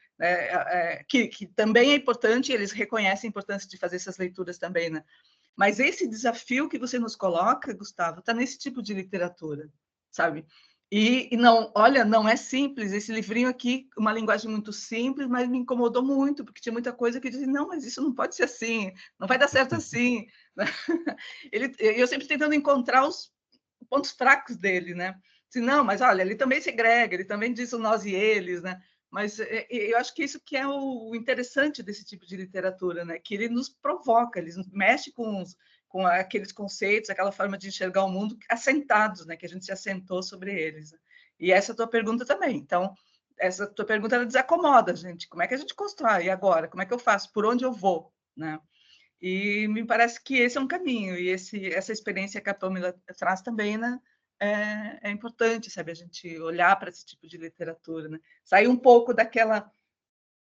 que também é importante, eles reconhecem a importância de fazer essas leituras também, né? Mas esse desafio que você nos coloca, Gustavo, está nesse tipo de literatura, sabe? E não, olha, não é simples, esse livrinho aqui, uma linguagem muito simples, mas me incomodou muito, porque tinha muita coisa que eu dizia, não, mas isso não pode ser assim, não vai dar certo assim. Eu sempre tentando encontrar os pontos fracos dele, né? Não, mas olha, ele também segrega, ele também diz o nós e eles, né? Mas eu acho que isso que é o interessante desse tipo de literatura, né? Que ele nos provoca, ele mexe com aqueles conceitos, aquela forma de enxergar o mundo assentados, né? Que a gente se assentou sobre eles. Né? E essa tua pergunta também. Então, essa tua pergunta ela desacomoda a gente. Como é que a gente constrói? E agora? Como é que eu faço? Por onde eu vou? Né? E me parece que esse é um caminho, e essa experiência que a Pamela traz também, né? É importante, sabe, a gente olhar para esse tipo de literatura, né? Sair um pouco daquela,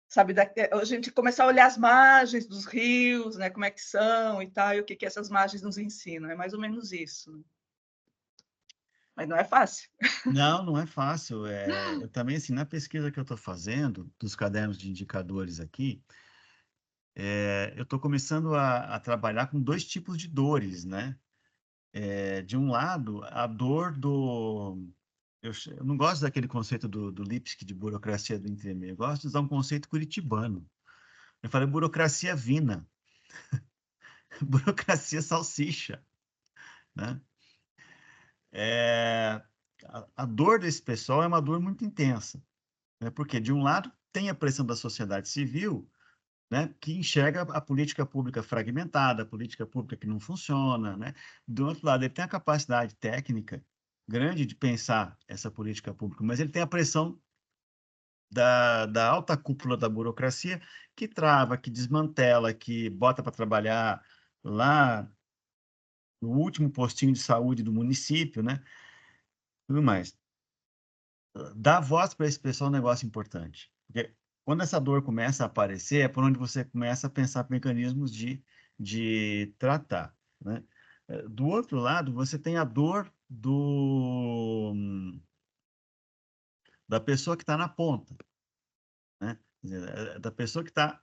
sabe, a gente começar a olhar as margens dos rios, né? Como é que são e tal, e o que essas margens nos ensinam, é mais ou menos isso. Né? Mas não é fácil. Não, não é fácil. Eu também, assim, na pesquisa que eu estou fazendo, dos cadernos de indicadores aqui, eu estou começando a trabalhar com dois tipos de dores, né? De um lado, a dor do... Eu não gosto daquele conceito do Lipski de burocracia do entremeio. Eu gosto de usar um conceito curitibano. Eu falei burocracia vina, burocracia salsicha, né? A dor desse pessoal é uma dor muito intensa, né? Porque, de um lado, tem a pressão da sociedade civil, né, que enxerga a política pública fragmentada, a política pública que não funciona, né? Do outro lado, ele tem a capacidade técnica grande de pensar essa política pública, mas ele tem a pressão da alta cúpula da burocracia que trava, que desmantela, que bota para trabalhar lá no último postinho de saúde do município, né? Tudo mais. Dar voz para esse pessoal é um negócio importante. Porque quando essa dor começa a aparecer, é por onde você começa a pensar mecanismos de tratar, né? Do outro lado, você tem a dor da pessoa que está na ponta, né? Quer dizer, da pessoa que está,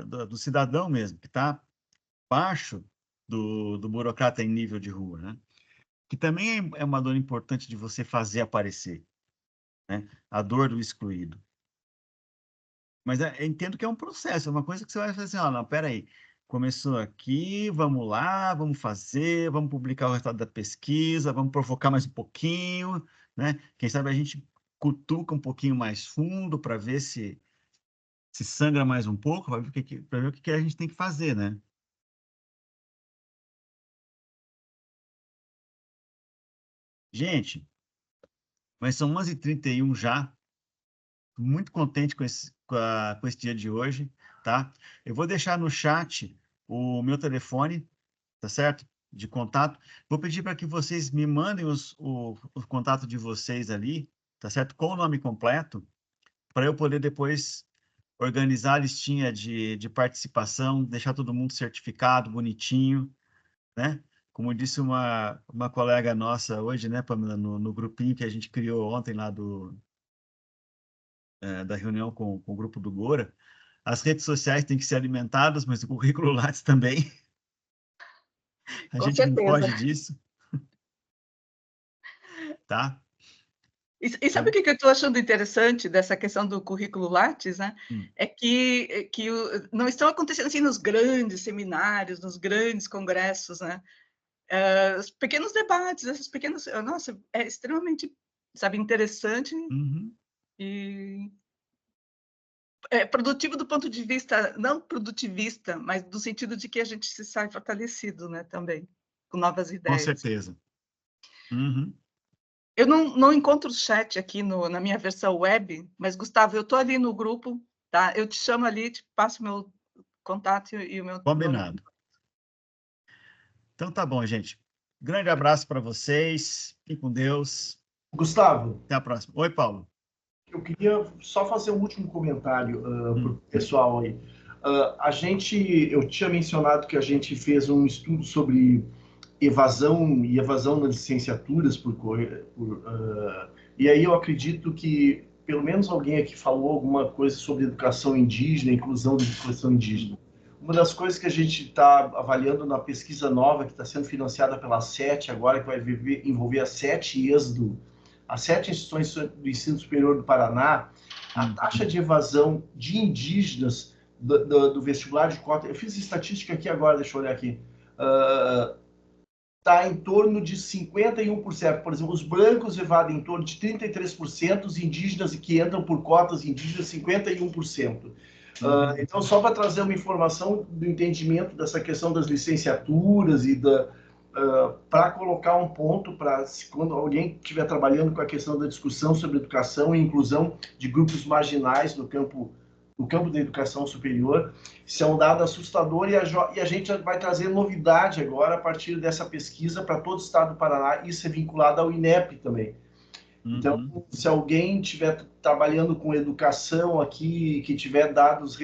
do cidadão mesmo, que está abaixo do burocrata em nível de rua, né? Que também é uma dor importante de você fazer aparecer, né? A dor do excluído. Mas eu entendo que é um processo, é uma coisa que você vai fazer assim, ó, não, peraí, começou aqui, vamos lá, vamos fazer, vamos publicar o resultado da pesquisa, vamos provocar mais um pouquinho, né? Quem sabe a gente cutuca um pouquinho mais fundo para ver se sangra mais um pouco, para ver o que a gente tem que fazer, né? Gente, mas são 11h31 já, muito contente com esse dia de hoje, tá? Eu vou deixar no chat o meu telefone, tá certo? De contato. Vou pedir para que vocês me mandem o contato de vocês ali, tá certo? Com o nome completo, para eu poder depois organizar a listinha de participação, deixar todo mundo certificado, bonitinho, né? Como disse uma colega nossa hoje, né, Pamela, no grupinho que a gente criou ontem lá da reunião com o grupo do Gora, as redes sociais têm que ser alimentadas, mas o currículo Lattes também. A Com gente certeza. não foge disso. Tá? E sabe o que eu estou achando interessante dessa questão do currículo Lattes, né? Hum. É que não estão acontecendo assim nos grandes seminários, nos grandes congressos, né? Os pequenos debates, esses pequenos... Nossa, é extremamente, sabe, interessante Uhum. e é produtivo do ponto de vista, não produtivista, mas do sentido de que a gente se sai fortalecido, né, também, com novas Com ideias. certeza. Uhum. Eu não encontro o chat aqui na minha versão web, mas, Gustavo, eu estou ali no grupo, tá? Eu te chamo ali, te passo meu contato e o meu... Combinado. Então tá bom, gente. Grande abraço para vocês. Fiquem com Deus. Gustavo, Até a próxima. Oi, Paulo. eu queria só fazer um último comentário para o pessoal aí. Eu tinha mencionado que a gente fez um estudo sobre evasão e evasão nas licenciaturas e aí eu acredito que pelo menos alguém aqui falou alguma coisa sobre educação indígena, inclusão da educação indígena. Uma das coisas que a gente está avaliando na pesquisa nova que está sendo financiada pela SET agora, que vai envolver as 7 ESDO, as 7 instituições do ensino superior do Paraná, a taxa de evasão de indígenas do vestibular de cota, eu fiz estatística aqui agora, deixa eu olhar aqui, está em torno de 51%. Por exemplo, os brancos evadem em torno de 33%, os indígenas que entram por cotas indígenas, 51%. Então, só para trazer uma informação do entendimento dessa questão das licenciaturas e para colocar um ponto para quando alguém estiver trabalhando com a questão da discussão sobre educação e inclusão de grupos marginais no campo da educação superior. Isso é um dado assustador e a gente vai trazer novidade agora a partir dessa pesquisa para todo o estado do Paraná. Isso é vinculado ao INEP também. Então, se alguém estiver trabalhando com educação aqui, que tiver dados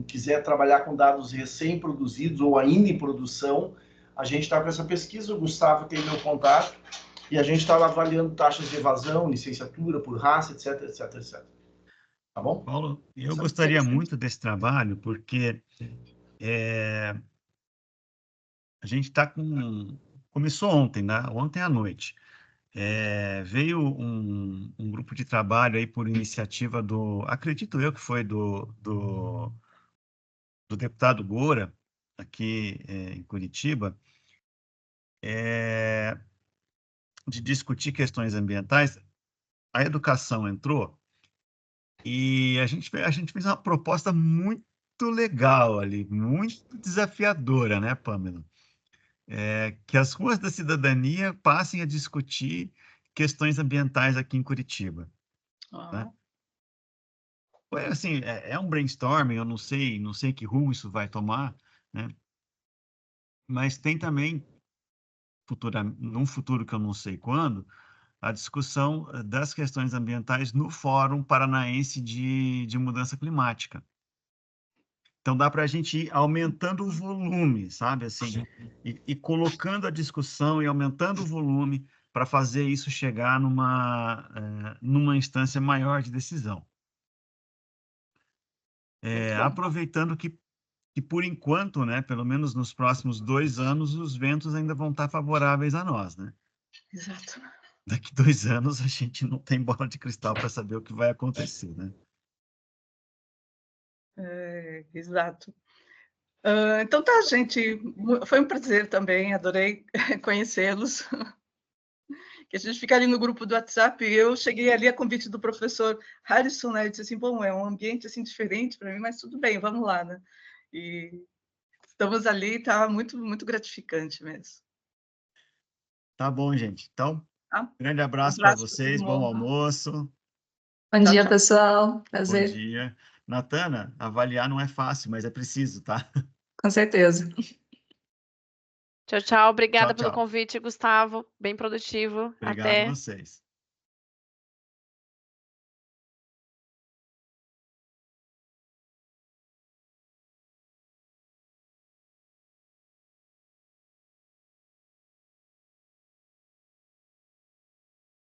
quiser trabalhar com dados recém-produzidos ou ainda em produção, a gente está com essa pesquisa, o Gustavo tem meu contato, e a gente está avaliando taxas de evasão, licenciatura por raça, etc, etc, etc. Tá bom? Paulo, eu gostaria muito desse trabalho, porque a gente está com... Começou ontem, né? Ontem à noite. Veio um grupo de trabalho aí por iniciativa acredito eu que foi do deputado Gora, aqui em Curitiba, de discutir questões ambientais. A educação entrou e a gente fez uma proposta muito legal ali, muito desafiadora, né, Pamela? Que as ruas da cidadania passem a discutir questões ambientais aqui em Curitiba. Né? Assim, é um brainstorming, eu não sei que rumo isso vai tomar, né? Mas tem também, num futuro que eu não sei quando, a discussão das questões ambientais no Fórum Paranaense de Mudança Climática. Então, dá para a gente ir aumentando o volume, sabe? Assim, e colocando a discussão e aumentando o volume para fazer isso chegar numa instância maior de decisão. Aproveitando que, por enquanto, né, pelo menos nos próximos 2 anos, os ventos ainda vão estar favoráveis a nós, né? Exato. Daqui 2 anos a gente não tem bola de cristal para saber o que vai acontecer, né? Exato. Então tá, gente. Foi um prazer também, adorei conhecê-los. Que a gente fica ali no grupo do WhatsApp, e eu cheguei ali a convite do professor Harrison, né? Ele disse assim, bom, é um ambiente assim diferente para mim, mas tudo bem, vamos lá, né? E estamos ali, tá muito, muito gratificante mesmo. Tá bom, gente. Então, grande Um abraço para abraço vocês, para todo bom mundo. almoço. Bom dia, pessoal. Prazer. Bom dia. Natana, avaliar não é fácil, mas é preciso, tá? Com certeza. Tchau, tchau. Obrigada Tchau, pelo tchau. convite, Gustavo. Bem produtivo. Obrigado a Até. vocês.